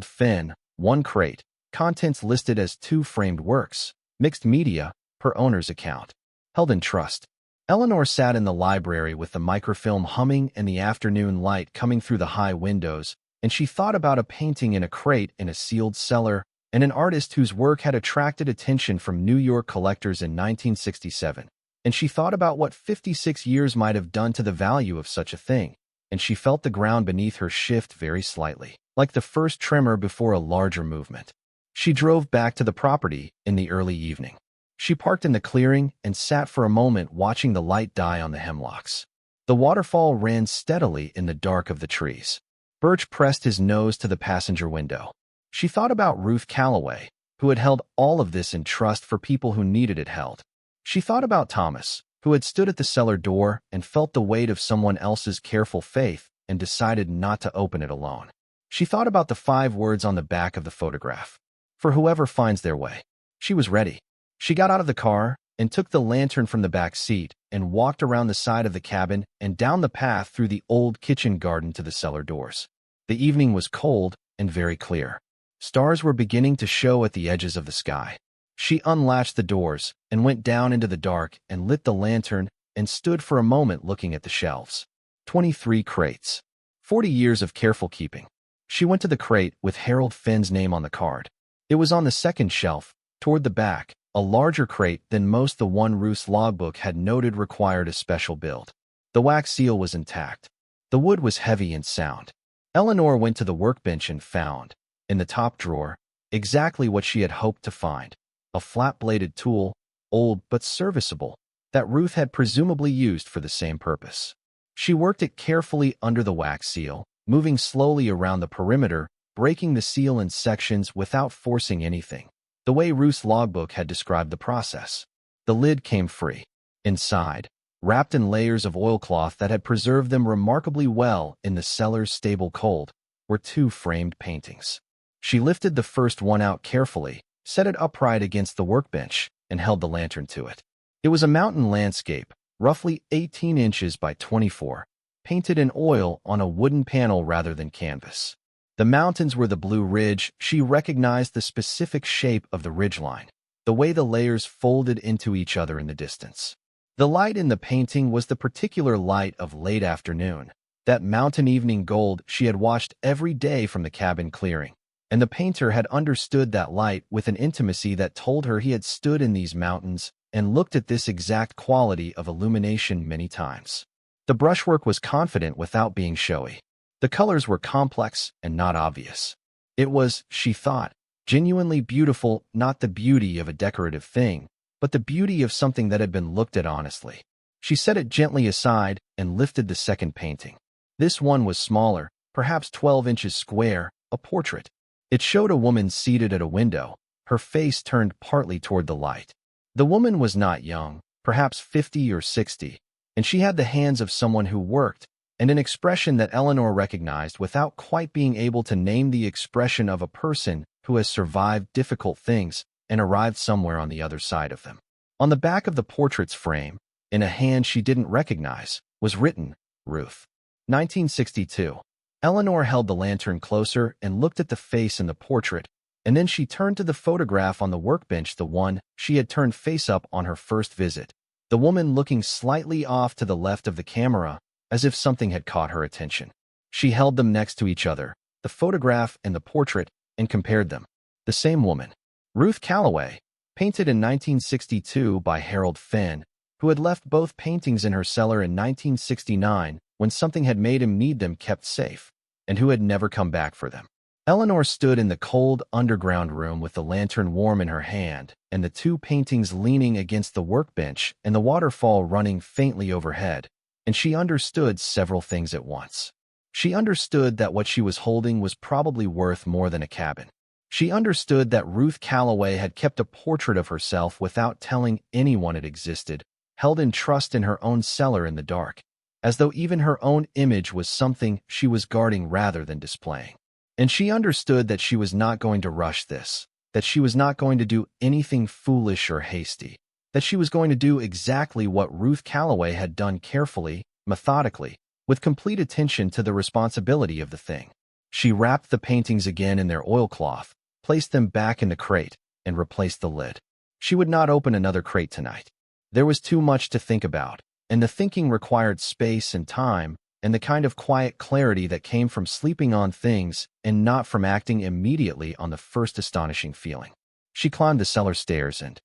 Fenn, 1 crate, Contents listed as 2 framed works, mixed media, per owner's account. Held in trust. Eleanor sat in the library with the microfilm humming and the afternoon light coming through the high windows, and she thought about a painting in a crate in a sealed cellar and an artist whose work had attracted attention from New York collectors in 1967. And she thought about what 56 years might have done to the value of such a thing, and she felt the ground beneath her shift very slightly, like the first tremor before a larger movement. She drove back to the property in the early evening. She parked in the clearing and sat for a moment watching the light die on the hemlocks. The waterfall ran steadily in the dark of the trees. Birch pressed his nose to the passenger window. She thought about Ruth Calloway, who had held all of this in trust for people who needed it held. She thought about Thomas, who had stood at the cellar door and felt the weight of someone else's careful faith and decided not to open it alone. She thought about the 5 words on the back of the photograph. For whoever finds their way. She was ready. She got out of the car and took the lantern from the back seat and walked around the side of the cabin and down the path through the old kitchen garden to the cellar doors. The evening was cold and very clear. Stars were beginning to show at the edges of the sky. She unlatched the doors and went down into the dark and lit the lantern and stood for a moment looking at the shelves. 23 crates. 40 years of careful keeping. She went to the crate with Harold Fenn's name on the card. It was on the second shelf, toward the back, a larger crate than most. The one Ruth's logbook had noted required a special build. The wax seal was intact. The wood was heavy and sound. Eleanor went to the workbench and found, in the top drawer, exactly what she had hoped to find. A flat-bladed tool, old but serviceable, that Ruth had presumably used for the same purpose. She worked it carefully under the wax seal, moving slowly around the perimeter, breaking the seal in sections without forcing anything, the way Ruth's logbook had described the process. The lid came free. Inside, wrapped in layers of oilcloth that had preserved them remarkably well in the cellar's stable cold, were 2 framed paintings. She lifted the first one out carefully, set it upright against the workbench, and held the lantern to it. It was a mountain landscape, roughly 18 inches by 24, painted in oil on a wooden panel rather than canvas. The mountains were the Blue Ridge. She recognized the specific shape of the ridgeline, the way the layers folded into each other in the distance. The light in the painting was the particular light of late afternoon, that mountain evening gold she had watched every day from the cabin clearing, and the painter had understood that light with an intimacy that told her he had stood in these mountains and looked at this exact quality of illumination many times. The brushwork was confident without being showy. The colors were complex and not obvious. It was, she thought, genuinely beautiful, not the beauty of a decorative thing, but the beauty of something that had been looked at honestly. She set it gently aside and lifted the second painting. This one was smaller, perhaps 12 inches square, a portrait. It showed a woman seated at a window, her face turned partly toward the light. The woman was not young, perhaps 50 or 60, and she had the hands of someone who worked, and an expression that Eleanor recognized without quite being able to name the expression of a person who has survived difficult things and arrived somewhere on the other side of them. On the back of the portrait's frame, in a hand she didn't recognize, was written, Ruth. 1962. Eleanor held the lantern closer and looked at the face in the portrait, and then she turned to the photograph on the workbench, the one she had turned face up on her first visit, the woman looking slightly off to the left of the camera, as if something had caught her attention. She held them next to each other, the photograph and the portrait, and compared them. The same woman. Ruth Calloway, painted in 1962 by Harold Fenn, who had left both paintings in her cellar in 1969 when something had made him need them kept safe, and who had never come back for them. Eleanor stood in the cold underground room with the lantern warm in her hand and the 2 paintings leaning against the workbench and the waterfall running faintly overhead, and she understood several things at once. She understood that what she was holding was probably worth more than a cabin. She understood that Ruth Calloway had kept a portrait of herself without telling anyone it existed, held in trust in her own cellar in the dark, as though even her own image was something she was guarding rather than displaying. And she understood that she was not going to rush this, that she was not going to do anything foolish or hasty, that she was going to do exactly what Ruth Calloway had done carefully, methodically, with complete attention to the responsibility of the thing. She wrapped the paintings again in their oilcloth, placed them back in the crate, and replaced the lid. She would not open another crate tonight. There was too much to think about, and the thinking required space and time, and the kind of quiet clarity that came from sleeping on things and not from acting immediately on the first astonishing feeling. She climbed the cellar stairs and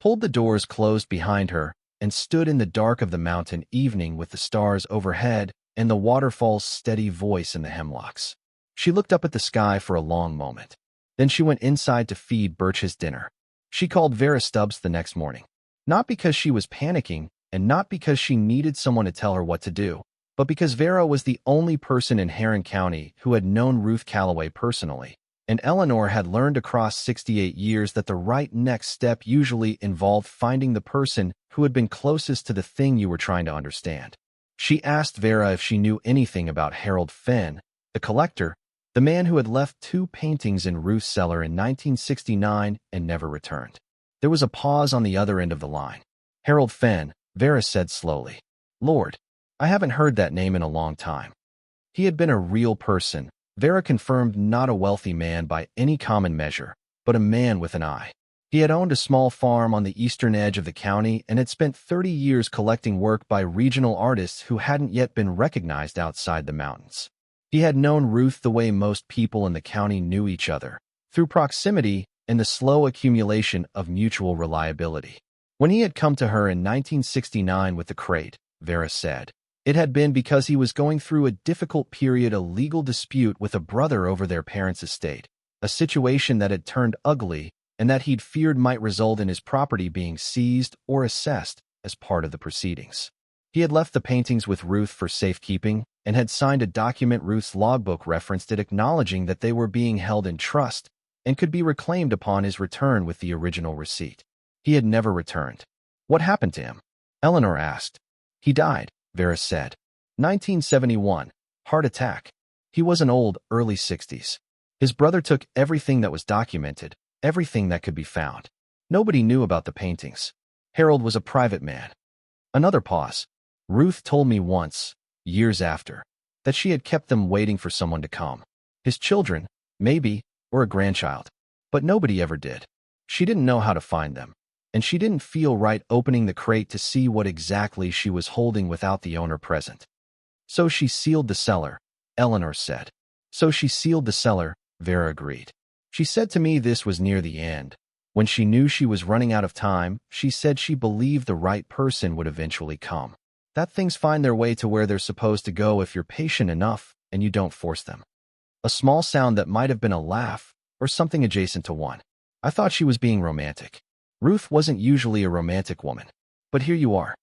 pulled the doors closed behind her and stood in the dark of the mountain evening with the stars overhead and the waterfall's steady voice in the hemlocks. She looked up at the sky for a long moment. Then she went inside to feed Birch his dinner. She called Vera Stubbs the next morning, not because she was panicking and not because she needed someone to tell her what to do, but because Vera was the only person in Heron County who had known Ruth Calloway personally, and Eleanor had learned across 68 years that the right next step usually involved finding the person who had been closest to the thing you were trying to understand. She asked Vera if she knew anything about Harold Fenn, the collector, the man who had left 2 paintings in Ruth's cellar in 1969 and never returned. There was a pause on the other end of the line. Harold Fenn, Vera said slowly. Lord, I haven't heard that name in a long time. He had been a real person, Vera confirmed, not a wealthy man by any common measure, but a man with an eye. He had owned a small farm on the eastern edge of the county and had spent 30 years collecting work by regional artists who hadn't yet been recognized outside the mountains. He had known Ruth the way most people in the county knew each other, through proximity and the slow accumulation of mutual reliability. When he had come to her in 1969 with the crate, Vera said, it had been because he was going through a difficult period, a legal dispute with a brother over their parents' estate, a situation that had turned ugly and that he'd feared might result in his property being seized or assessed as part of the proceedings. He had left the paintings with Ruth for safekeeping and had signed a document Ruth's logbook referenced it, acknowledging that they were being held in trust and could be reclaimed upon his return with the original receipt. He had never returned. What happened to him? Eleanor asked. He died, Vera said. 1971. Heart attack. He was an old, early 60s. His brother took everything that was documented, everything that could be found. Nobody knew about the paintings. Harold was a private man. Another pause. Ruth told me once, years after, that she had kept them waiting for someone to come. His children, maybe, or a grandchild. But nobody ever did. She didn't know how to find them, and she didn't feel right opening the crate to see what exactly she was holding without the owner present. So she sealed the cellar, Eleanor said. So she sealed the cellar, Vera agreed. She said to me this was near the end. When she knew she was running out of time, she said she believed the right person would eventually come. That things find their way to where they're supposed to go if you're patient enough and you don't force them. A small sound that might have been a laugh or something adjacent to one. I thought she was being romantic. Ruth wasn't usually a romantic woman. But here you are.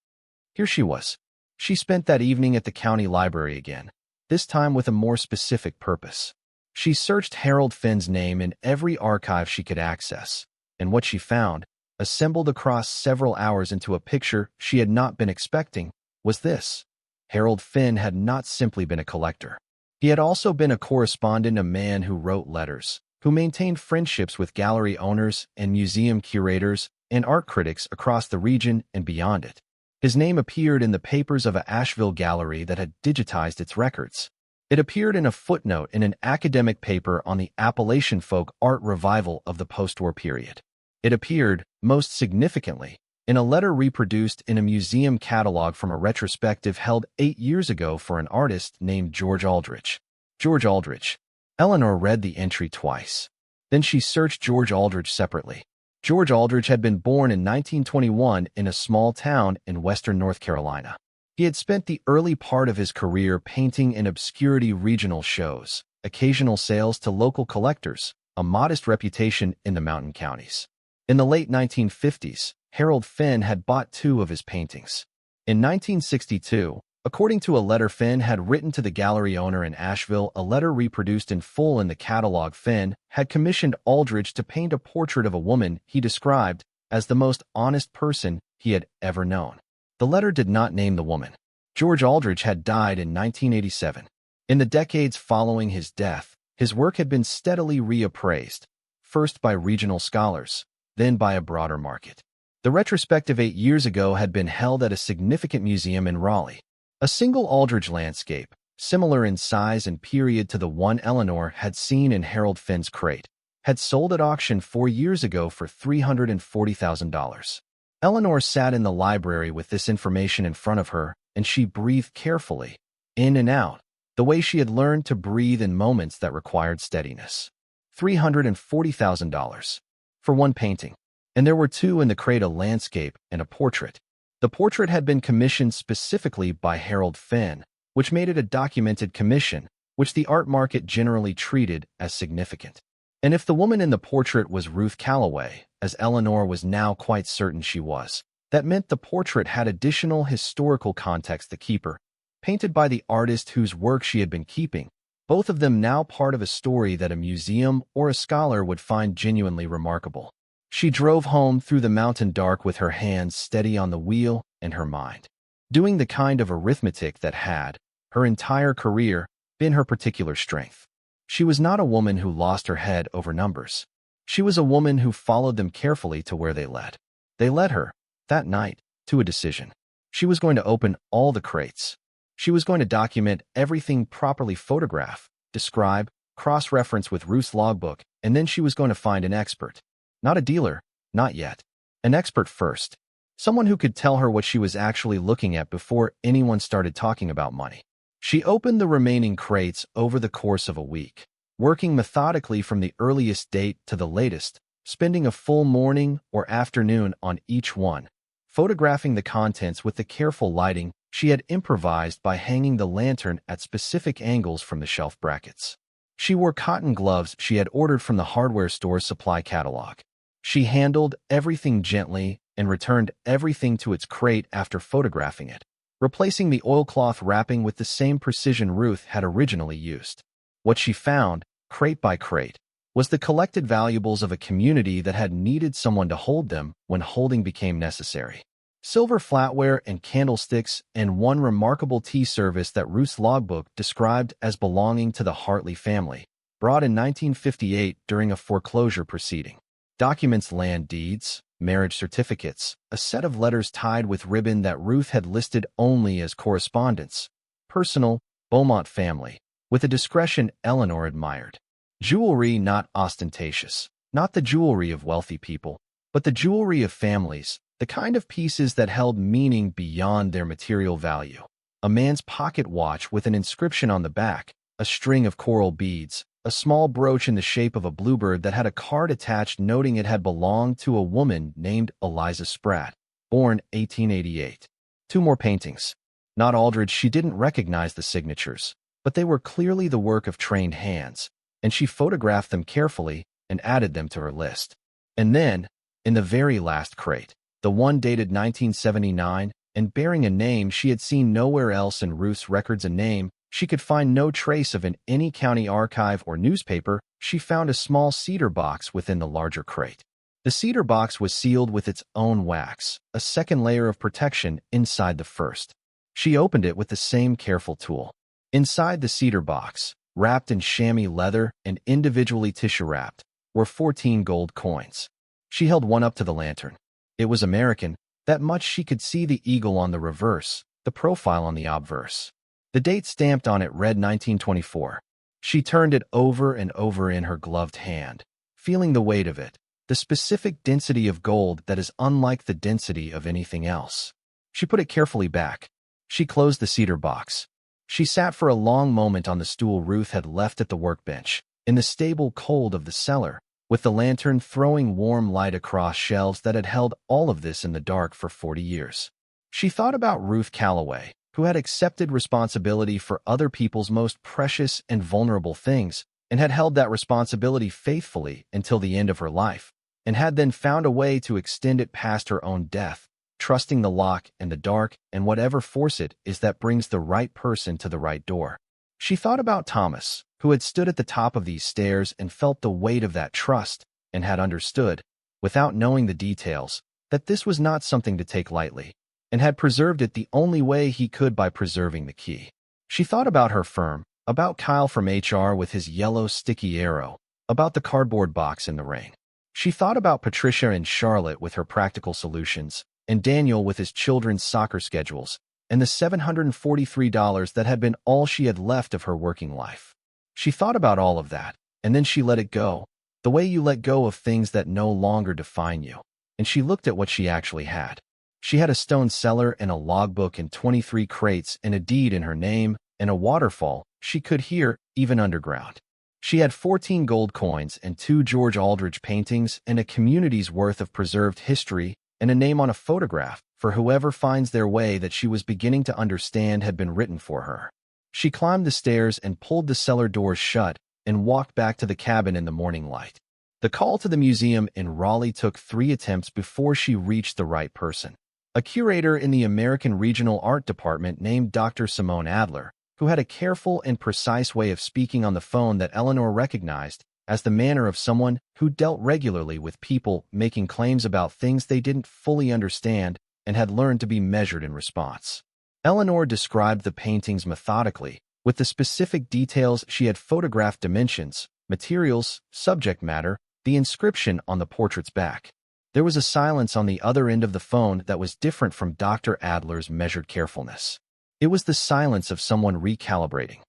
Here she was. She spent that evening at the county library again, this time with a more specific purpose. She searched Harold Fenn's name in every archive she could access, and what she found, assembled across several hours into a picture she had not been expecting, was this. Harold Fenn had not simply been a collector. He had also been a correspondent, a man who wrote letters, who maintained friendships with gallery owners and museum curators and art critics across the region and beyond it. His name appeared in the papers of a Asheville gallery that had digitized its records. It appeared in a footnote in an academic paper on the Appalachian folk art revival of the post-war period. It appeared, most significantly, in a letter reproduced in a museum catalog from a retrospective held 8 years ago for an artist named George Aldridge. George Aldridge. Eleanor read the entry twice. Then she searched George Aldridge separately. George Aldridge had been born in 1921 in a small town in western North Carolina. He had spent the early part of his career painting in obscurity regional shows, occasional sales to local collectors, a modest reputation in the mountain counties. In the late 1950s, Harold Fenn had bought 2 of his paintings. In 1962, according to a letter Fenn had written to the gallery owner in Asheville, a letter reproduced in full in the catalog, Fenn had commissioned Aldridge to paint a portrait of a woman he described as the most honest person he had ever known. The letter did not name the woman. George Aldridge had died in 1987. In the decades following his death, his work had been steadily reappraised, first by regional scholars, then by a broader market. The retrospective 8 years ago had been held at a significant museum in Raleigh. A single Aldridge landscape, similar in size and period to the one Eleanor had seen in Harold Fenn's crate, had sold at auction 4 years ago for $340,000. Eleanor sat in the library with this information in front of her, and she breathed carefully, in and out, the way she had learned to breathe in moments that required steadiness. $340,000 for one painting. And there were two in the crate, a landscape and a portrait. The portrait had been commissioned specifically by Harold Fenn, which made it a documented commission, which the art market generally treated as significant. And if the woman in the portrait was Ruth Calloway, as Eleanor was now quite certain she was, that meant the portrait had additional historical context. The keeper, painted by the artist whose work she had been keeping, both of them now part of a story that a museum or a scholar would find genuinely remarkable. She drove home through the mountain dark with her hands steady on the wheel and her mind doing the kind of arithmetic that had, her entire career, been her particular strength. She was not a woman who lost her head over numbers. She was a woman who followed them carefully to where they led. They led her, that night, to a decision. She was going to open all the crates. She was going to document everything, properly photograph, describe, cross-reference with Ruth's logbook, and then she was going to find an expert. Not a dealer, not yet. An expert first. Someone who could tell her what she was actually looking at before anyone started talking about money. She opened the remaining crates over the course of a week, working methodically from the earliest date to the latest, spending a full morning or afternoon on each one, photographing the contents with the careful lighting she had improvised by hanging the lantern at specific angles from the shelf brackets. She wore cotton gloves she had ordered from the hardware store's supply catalog. She handled everything gently and returned everything to its crate after photographing it, replacing the oilcloth wrapping with the same precision Ruth had originally used. What she found, crate by crate, was the collected valuables of a community that had needed someone to hold them when holding became necessary. Silver flatware and candlesticks, and one remarkable tea service that Ruth's logbook described as belonging to the Hartley family, brought in 1958 during a foreclosure proceeding. Documents, land deeds, marriage certificates, a set of letters tied with ribbon that Ruth had listed only as correspondence, personal, Beaumont family, with a discretion Eleanor admired. Jewelry not ostentatious, not the jewelry of wealthy people, but the jewelry of families, the kind of pieces that held meaning beyond their material value. A man's pocket watch with an inscription on the back, a string of coral beads, a small brooch in the shape of a bluebird that had a card attached noting it had belonged to a woman named Eliza Spratt, born 1888. Two more paintings. Not Aldridge, she didn't recognize the signatures, but they were clearly the work of trained hands, and she photographed them carefully and added them to her list. And then, in the very last crate, the one dated 1979 and bearing a name she had seen nowhere else in Ruth's records, a name she could find no trace of in any county archive or newspaper, she found a small cedar box within the larger crate. The cedar box was sealed with its own wax, a second layer of protection inside the first. She opened it with the same careful tool. Inside the cedar box, wrapped in chamois leather and individually tissue-wrapped, were 14 gold coins. She held one up to the lantern. It was American, that much she could see the eagle on the reverse, the profile on the obverse. The date stamped on it read 1924. She turned it over and over in her gloved hand, feeling the weight of it, the specific density of gold that is unlike the density of anything else. She put it carefully back. She closed the cedar box. She sat for a long moment on the stool Ruth had left at the workbench, in the stable cold of the cellar, with the lantern throwing warm light across shelves that had held all of this in the dark for 40 years. She thought about Ruth Calloway, who had accepted responsibility for other people's most precious and vulnerable things, and had held that responsibility faithfully until the end of her life, and had then found a way to extend it past her own death, trusting the lock and the dark and whatever force it is that brings the right person to the right door. She thought about Thomas, who had stood at the top of these stairs and felt the weight of that trust, and had understood, without knowing the details, that this was not something to take lightly, and had preserved it the only way he could, by preserving the key. She thought about her firm, about Kyle from HR with his yellow sticky arrow, about the cardboard box in the rain. She thought about Patricia and Charlotte with her practical solutions, and Daniel with his children's soccer schedules, and the $743 that had been all she had left of her working life. She thought about all of that, and then she let it go, The way you let go of things that no longer define you. And she looked at what she actually had. She had a stone cellar and a logbook and 23 crates and a deed in her name and a waterfall she could hear even underground. She had 14 gold coins and 2 George Aldridge paintings and a community's worth of preserved history and a name on a photograph for whoever finds their way that she was beginning to understand had been written for her. She climbed the stairs and pulled the cellar doors shut and walked back to the cabin in the morning light. The call to the museum in Raleigh took 3 attempts before she reached the right person. A curator in the American Regional Art Department named Dr. Simone Adler, who had a careful and precise way of speaking on the phone that Eleanor recognized as the manner of someone who dealt regularly with people making claims about things they didn't fully understand and had learned to be measured in response. Eleanor described the paintings methodically, with the specific details she had photographed: dimensions, materials, subject matter, the inscription on the portrait's back. There was a silence on the other end of the phone that was different from Dr. Adler's measured carefulness. It was the silence of someone recalibrating.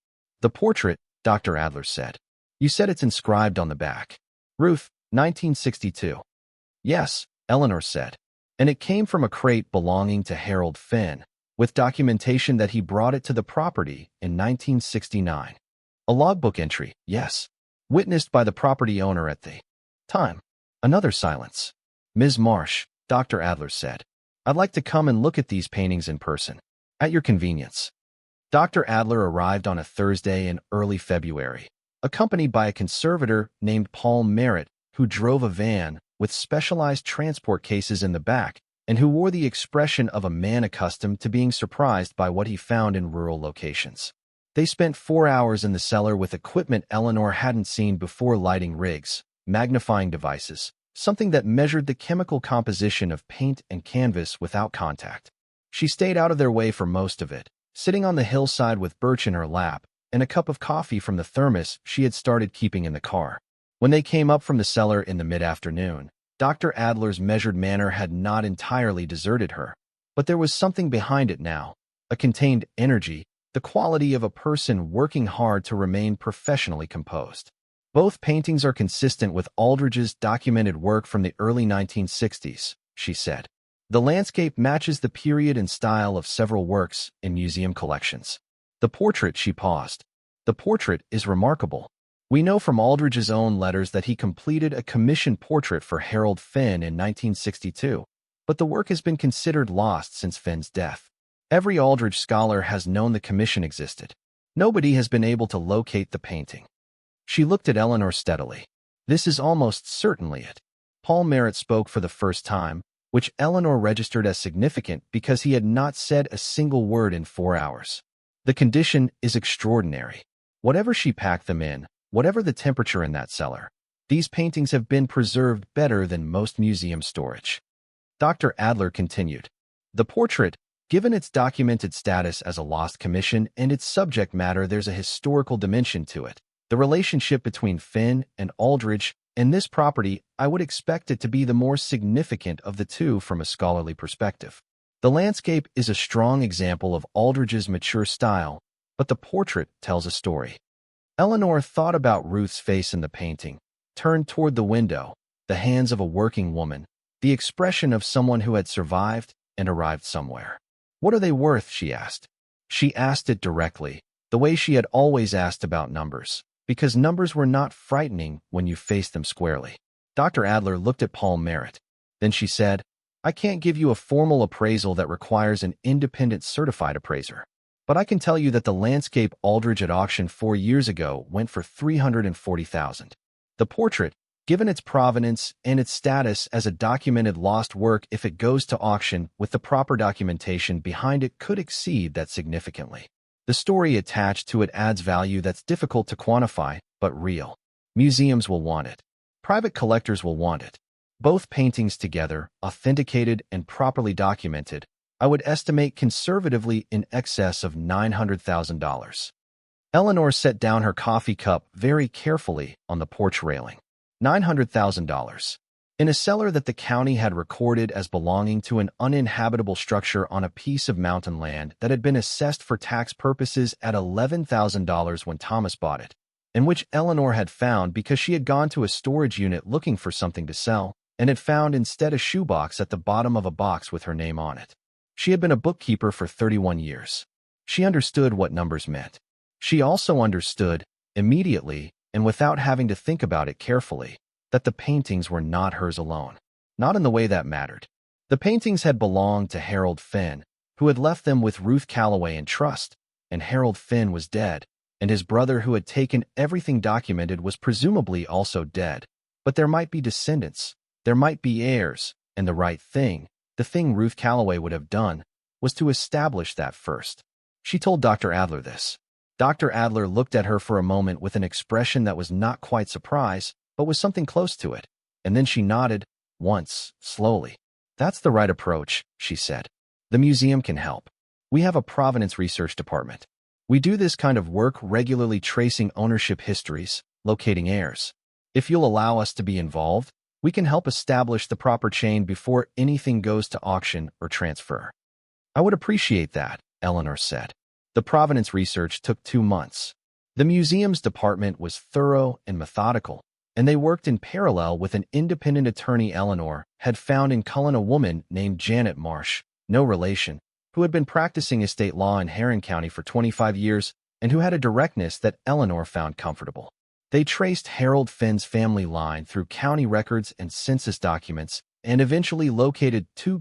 "The portrait," Dr. Adler said. "You said it's inscribed on the back." "Ruth, 1962. "Yes," Eleanor said. "And it came from a crate belonging to Harold Fenn, with documentation that he brought it to the property in 1969. "A logbook entry, yes. Witnessed by the property owner at the time." Another silence. "Ms. Marsh," Dr. Adler said, "I'd like to come and look at these paintings in person. At your convenience." Dr. Adler arrived on a Thursday in early February, accompanied by a conservator named Paul Merritt, who drove a van with specialized transport cases in the back and who wore the expression of a man accustomed to being surprised by what he found in rural locations. They spent 4 hours in the cellar with equipment Eleanor hadn't seen before: lighting rigs, magnifying devices, something that measured the chemical composition of paint and canvas without contact. She stayed out of their way for most of it, sitting on the hillside with Birch in her lap and a cup of coffee from the thermos she had started keeping in the car. When they came up from the cellar in the mid-afternoon, Dr. Adler's measured manner had not entirely deserted her, but there was something behind it now, a contained energy, the quality of a person working hard to remain professionally composed. "Both paintings are consistent with Aldridge's documented work from the early 1960s, she said. "The landscape matches the period and style of several works in museum collections. The portrait," she paused. "The portrait is remarkable. We know from Aldridge's own letters that he completed a commissioned portrait for Harold Fenn in 1962, but the work has been considered lost since Fenn's death. Every Aldridge scholar has known the commission existed. Nobody has been able to locate the painting." She looked at Eleanor steadily. "This is almost certainly it." Paul Merritt spoke for the first time, which Eleanor registered as significant because he had not said a single word in 4 hours. "The condition is extraordinary. Whatever she packed them in, whatever the temperature in that cellar, these paintings have been preserved better than most museum storage." Dr. Adler continued. "The portrait, given its documented status as a lost commission and its subject matter, there's a historical dimension to it. The relationship between Fenn and Aldridge and this property, I would expect it to be the more significant of the two from a scholarly perspective. The landscape is a strong example of Aldridge's mature style, but the portrait tells a story." Eleanor thought about Ruth's face in the painting, turned toward the window, the hands of a working woman, the expression of someone who had survived and arrived somewhere. "What are they worth?" she asked. She asked it directly, the way she had always asked about numbers, because numbers were not frightening when you faced them squarely. Dr. Adler looked at Paul Merritt. Then she said, "I can't give you a formal appraisal that requires an independent certified appraiser, but I can tell you that the landscape Aldridge at auction 4 years ago went for $340,000. The portrait, given its provenance and its status as a documented lost work, if it goes to auction with the proper documentation behind it, could exceed that significantly. The story attached to it adds value that's difficult to quantify, but real. Museums will want it. Private collectors will want it. Both paintings together, authenticated and properly documented, I would estimate conservatively in excess of $900,000. Eleanor set down her coffee cup very carefully on the porch railing. $900,000. In a cellar that the county had recorded as belonging to an uninhabitable structure on a piece of mountain land that had been assessed for tax purposes at $11,000 when Thomas bought it. and which Eleanor had found because she had gone to a storage unit looking for something to sell, and had found instead a shoebox at the bottom of a box with her name on it. She had been a bookkeeper for 31 years. She understood what numbers meant. She also understood, immediately, and without having to think about it carefully, that the paintings were not hers alone. Not in the way that mattered. The paintings had belonged to Harold Fenn, who had left them with Ruth Calloway in trust, and Harold Fenn was dead, and his brother who had taken everything documented was presumably also dead. But there might be descendants, there might be heirs, and the right thing, the thing Ruth Calloway would have done, was to establish that first. She told Dr. Adler this. Dr. Adler looked at her for a moment with an expression that was not quite surprise, but was something close to it, and then she nodded, once, slowly. "That's the right approach," she said. "The museum can help. We have a provenance research department. We do this kind of work regularly, tracing ownership histories, locating heirs. If you'll allow us to be involved, we can help establish the proper chain before anything goes to auction or transfer." "I would appreciate that," Eleanor said. The provenance research took 2 months. The museum's department was thorough and methodical, and they worked in parallel with an independent attorney. Eleanor had found in Cullen a woman named Janet Marsh, no relation, who had been practicing estate law in Heron County for 25 years and who had a directness that Eleanor found comfortable. They traced Harold Fenn's family line through county records and census documents and eventually located 2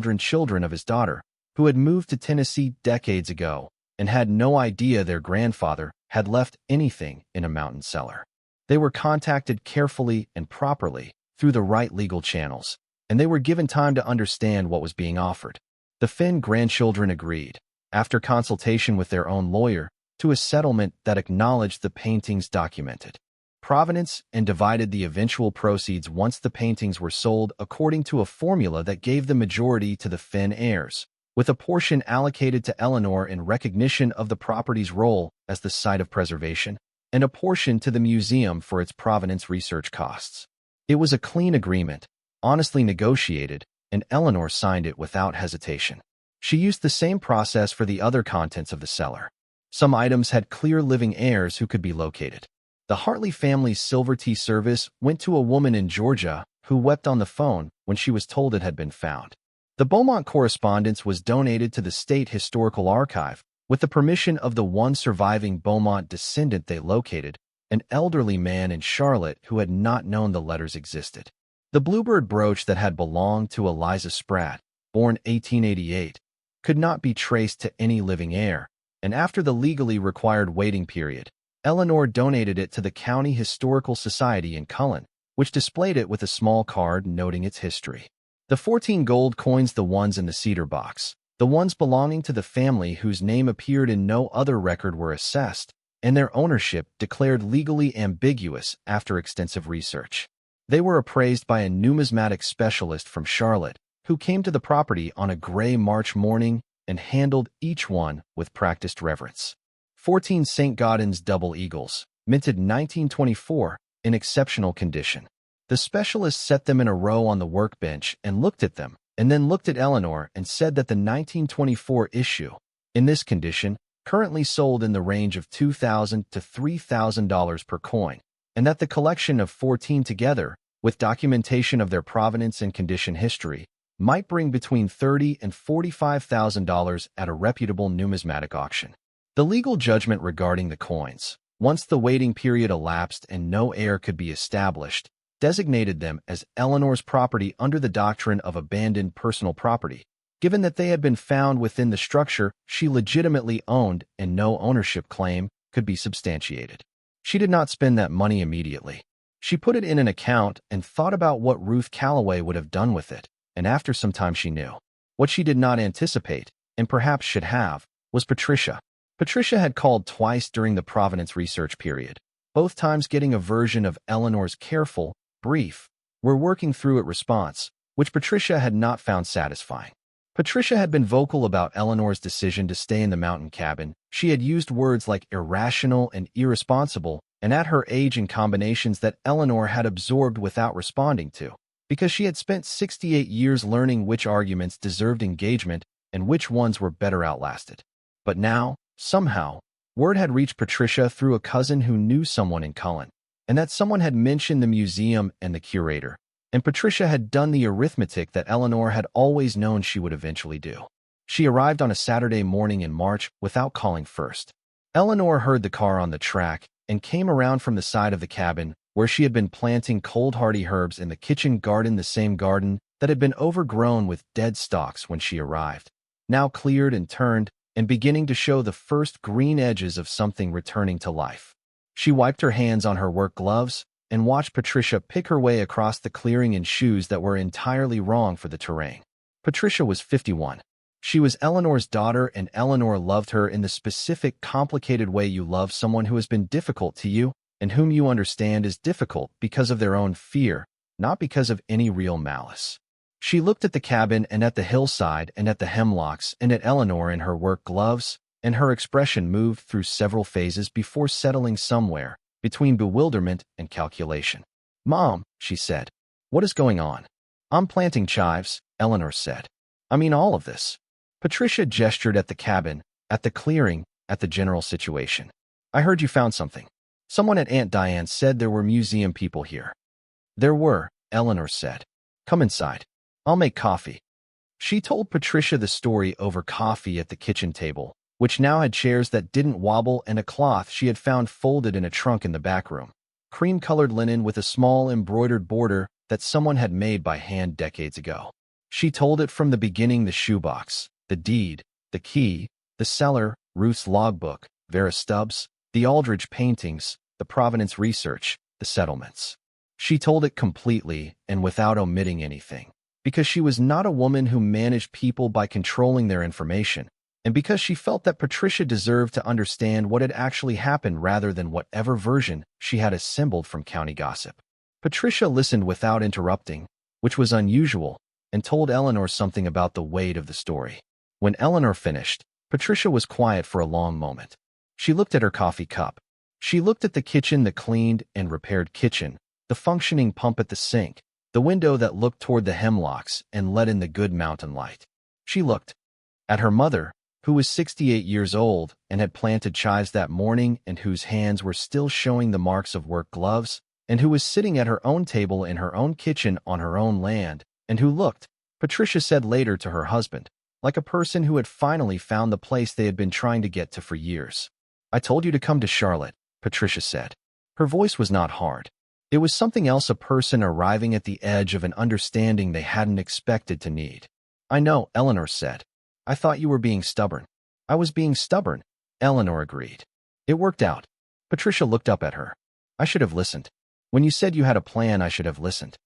children of his daughter, who had moved to Tennessee decades ago and had no idea their grandfather had left anything in a mountain cellar. They were contacted carefully and properly through the right legal channels, and they were given time to understand what was being offered. The Fenn grandchildren agreed, after consultation with their own lawyer, to a settlement that acknowledged the paintings documented provenance and divided the eventual proceeds once the paintings were sold according to a formula that gave the majority to the Fenn heirs, with a portion allocated to Eleanor in recognition of the property's role as the site of preservation, and a portion to the museum for its provenance research costs. It was a clean agreement, honestly negotiated, and Eleanor signed it without hesitation. She used the same process for the other contents of the cellar. Some items had clear living heirs who could be located. The Hartley family's silver tea service went to a woman in Georgia who wept on the phone when she was told it had been found. The Beaumont correspondence was donated to the State Historical Archive, with the permission of the one surviving Beaumont descendant they located, an elderly man in Charlotte who had not known the letters existed. The bluebird brooch that had belonged to Eliza Spratt, born 1888, could not be traced to any living heir, and after the legally required waiting period, Eleanor donated it to the County Historical Society in Cullen, which displayed it with a small card noting its history. The 14 gold coins, the ones in the cedar box, the ones belonging to the family whose name appeared in no other record, were assessed, and their ownership declared legally ambiguous after extensive research. They were appraised by a numismatic specialist from Charlotte, who came to the property on a gray March morning and handled each one with practiced reverence. 14 St. Gaudens double eagles, minted 1924, in exceptional condition. The specialist set them in a row on the workbench and looked at them, and then looked at Eleanor and said that the 1924 issue, in this condition, currently sold in the range of $2,000 to $3,000 per coin, and that the collection of 14 together, with documentation of their provenance and condition history, might bring between $30,000 and $45,000 at a reputable numismatic auction. The legal judgment regarding the coins, once the waiting period elapsed and no heir could be established, designated them as Eleanor's property under the doctrine of abandoned personal property, given that they had been found within the structure she legitimately owned and no ownership claim could be substantiated. She did not spend that money immediately. She put it in an account and thought about what Ruth Calloway would have done with it, and after some time she knew. What she did not anticipate, and perhaps should have, was Patricia. Patricia had called twice during the provenance research period, both times getting a version of Eleanor's careful, brief, "we're working through it" response, which Patricia had not found satisfying. Patricia had been vocal about Eleanor's decision to stay in the mountain cabin. She had used words like irrational and irresponsible, and at her age, in combinations that Eleanor had absorbed without responding to, because she had spent 68 years learning which arguments deserved engagement and which ones were better outlasted. But now, somehow, Word had reached Patricia through a cousin who knew someone in Cullen, and that someone had mentioned the museum and the curator, and Patricia had done the arithmetic that Eleanor had always known she would eventually do. She arrived on a Saturday morning in March without calling first. Eleanor heard the car on the track and came around from the side of the cabin where she had been planting cold hardy herbs in the kitchen garden, the same garden that had been overgrown with dead stalks when she arrived, now cleared and turned and beginning to show the first green edges of something returning to life. She wiped her hands on her work gloves and watched Patricia pick her way across the clearing in shoes that were entirely wrong for the terrain. Patricia was 51. She was Eleanor's daughter, and Eleanor loved her in the specific, complicated way you love someone who has been difficult to you and whom you understand is difficult because of their own fear, not because of any real malice. She looked at the cabin and at the hillside and at the hemlocks and at Eleanor in her work gloves, and her expression moved through several phases before settling somewhere between bewilderment and calculation. "Mom," she said, "what is going on?" "I'm planting chives," Eleanor said. "I mean all of this." Patricia gestured at the cabin, at the clearing, at the general situation. "I heard you found something. Someone at Aunt Diane said there were museum people here." "There were," Eleanor said. "Come inside. I'll make coffee." She told Patricia the story over coffee at the kitchen table, which now had chairs that didn't wobble and a cloth she had found folded in a trunk in the back room, cream-colored linen with a small embroidered border that someone had made by hand decades ago. She told it from the beginning: the shoebox, the deed, the key, the cellar, Ruth's logbook, Vera Stubbs, the Aldridge paintings, the Provenance research, the settlements. She told it completely and without omitting anything, because she was not a woman who managed people by controlling their information, and because she felt that Patricia deserved to understand what had actually happened rather than whatever version she had assembled from county gossip. Patricia listened without interrupting, which was unusual, and told Eleanor something about the weight of the story. When Eleanor finished, Patricia was quiet for a long moment. She looked at her coffee cup. She looked at the kitchen, the cleaned and repaired kitchen, the functioning pump at the sink, the window that looked toward the hemlocks and let in the good mountain light. She looked at her mother, who was 68 years old and had planted chives that morning and whose hands were still showing the marks of work gloves, and who was sitting at her own table in her own kitchen on her own land, and who looked, Patricia said later to her husband, like a person who had finally found the place they had been trying to get to for years. "I told you to come to Charlotte," Patricia said. Her voice was not hard. It was something else, a person arriving at the edge of an understanding they hadn't expected to need. "I know," Eleanor said. "I thought you were being stubborn." "I was being stubborn," Eleanor agreed. "It worked out." Patricia looked up at her. "I should have listened. When you said you had a plan, I should have listened."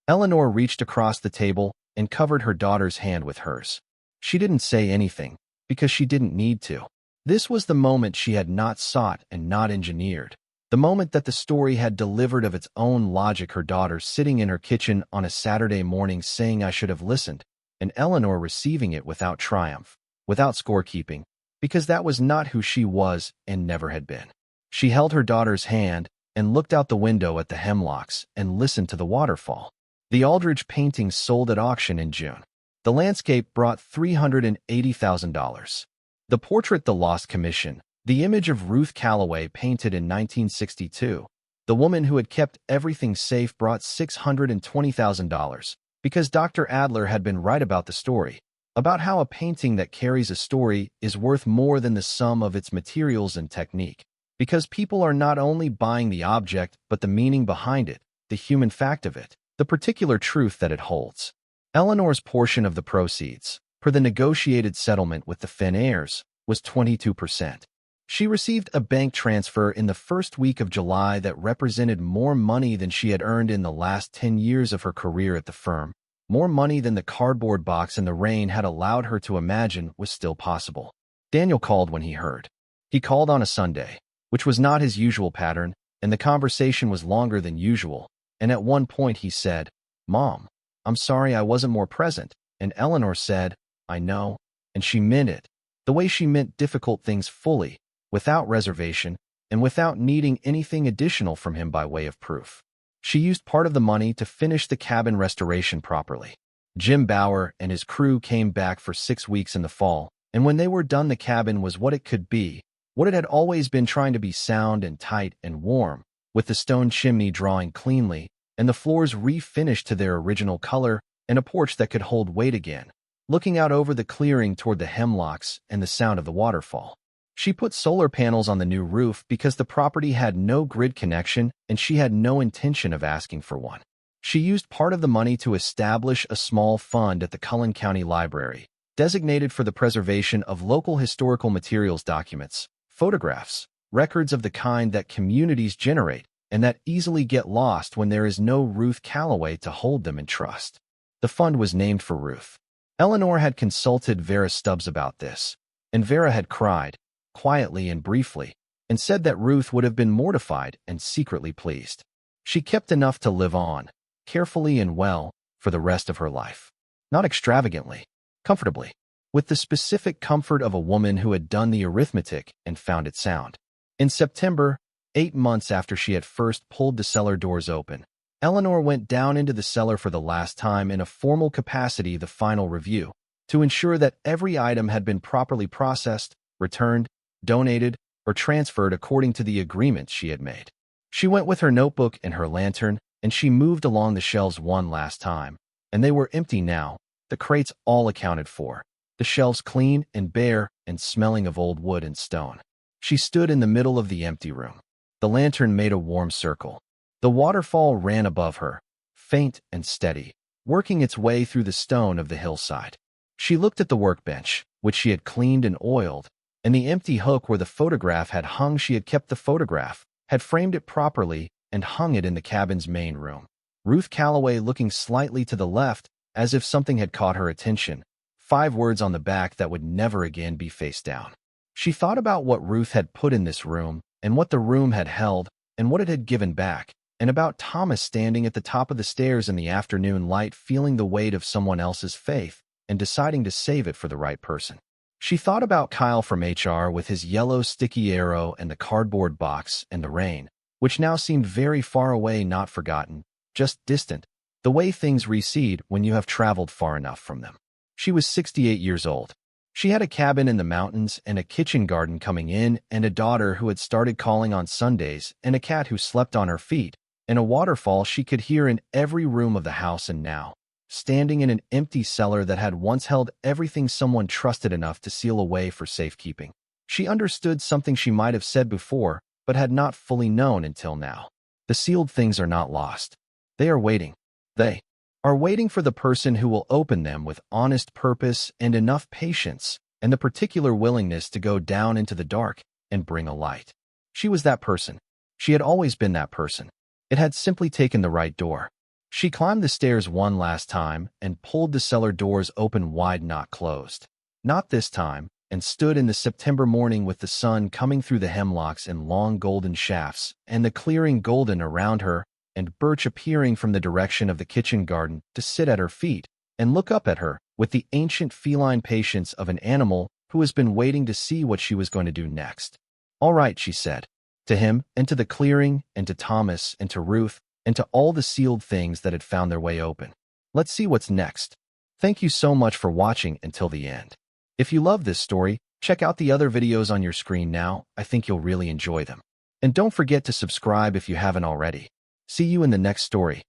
Eleanor reached across the table and covered her daughter's hand with hers. She didn't say anything, because she didn't need to. This was the moment she had not sought and not engineered. The moment that the story had delivered of its own logic, her daughter sitting in her kitchen on a Saturday morning saying, "I should have listened," and Eleanor receiving it without triumph, without scorekeeping, because that was not who she was and never had been. She held her daughter's hand and looked out the window at the hemlocks and listened to the waterfall. The Aldridge paintings sold at auction in June. The landscape brought $380,000. The portrait, The Lost Commission, the image of Ruth Calloway painted in 1962, the woman who had kept everything safe, brought $620,000, because Dr. Adler had been right about the story, about how a painting that carries a story is worth more than the sum of its materials and technique, because people are not only buying the object but the meaning behind it, the human fact of it, the particular truth that it holds. Eleanor's portion of the proceeds, per the negotiated settlement with the Fenn heirs, was 22%. She received a bank transfer in the first week of July that represented more money than she had earned in the last 10 years of her career at the firm, more money than the cardboard box in the rain had allowed her to imagine was still possible. Daniel called when he heard. He called on a Sunday, which was not his usual pattern, and the conversation was longer than usual, and at one point he said, "Mom, I'm sorry I wasn't more present," and Eleanor said, "I know," and she meant it, the way she meant difficult things fully, without reservation, and without needing anything additional from him by way of proof. She used part of the money to finish the cabin restoration properly. Jim Bauer and his crew came back for 6 weeks in the fall, and when they were done, the cabin was what it could be, What it had always been trying to be sound and tight and warm, with the stone chimney drawing cleanly, and the floors refinished to their original color, and a porch that could hold weight again, looking out over the clearing toward the hemlocks and the sound of the waterfall. She put solar panels on the new roof because the property had no grid connection and she had no intention of asking for one. She used part of the money to establish a small fund at the Cullen County Library, designated for the preservation of local historical materials documents, photographs, records of the kind that communities generate and that easily get lost when there is no Ruth Calloway to hold them in trust. The fund was named for Ruth. Eleanor had consulted Vera Stubbs about this, and Vera had cried, quietly and briefly, and said that Ruth would have been mortified and secretly pleased. She kept enough to live on, carefully and well, for the rest of her life. Not extravagantly, comfortably, with the specific comfort of a woman who had done the arithmetic and found it sound. In September, 8 months after she had first pulled the cellar doors open, Eleanor went down into the cellar for the last time in a formal capacity, the final review, to ensure that every item had been properly processed, returned, donated, or transferred according to the agreements she had made. She went with her notebook and her lantern, and she moved along the shelves one last time, and they were empty now, the crates all accounted for, the shelves clean and bare and smelling of old wood and stone. She stood in the middle of the empty room. The lantern made a warm circle. The waterfall ran above her, faint and steady, working its way through the stone of the hillside. She looked at the workbench, which she had cleaned and oiled, and the empty hook where the photograph had hung. She had kept the photograph, had framed it properly, and hung it in the cabin's main room. Ruth Calloway looking slightly to the left, as if something had caught her attention. 5 words on the back that would never again be face down. She thought about what Ruth had put in this room, and what the room had held, and what it had given back, and about Thomas standing at the top of the stairs in the afternoon light, feeling the weight of someone else's faith, and deciding to save it for the right person. She thought about Kyle from HR with his yellow sticky arrow and the cardboard box and the rain, which now seemed very far away, not forgotten, just distant, the way things recede when you have traveled far enough from them. She was 68 years old. She had a cabin in the mountains and a kitchen garden coming in and a daughter who had started calling on Sundays and a cat who slept on her feet and a waterfall she could hear in every room of the house, and now, standing in an empty cellar that had once held everything someone trusted enough to seal away for safekeeping. She understood something she might have said before, but had not fully known until now. The sealed things are not lost. They are waiting. They are waiting for the person who will open them with honest purpose and enough patience and the particular willingness to go down into the dark and bring a light. She was that person. She had always been that person. It had simply taken the right door. She climbed the stairs one last time and pulled the cellar doors open wide, not closed. Not this time, and stood in the September morning with the sun coming through the hemlocks in long golden shafts and the clearing golden around her, and Birch appearing from the direction of the kitchen garden to sit at her feet and look up at her with the ancient feline patience of an animal who has been waiting to see what she was going to do next. "All right," she said, to him and to the clearing and to Thomas and to Ruth and to all the sealed things that had found their way open. "Let's see what's next." Thank you so much for watching until the end. If you love this story, check out the other videos on your screen now. I think you'll really enjoy them. And don't forget to subscribe if you haven't already. See you in the next story.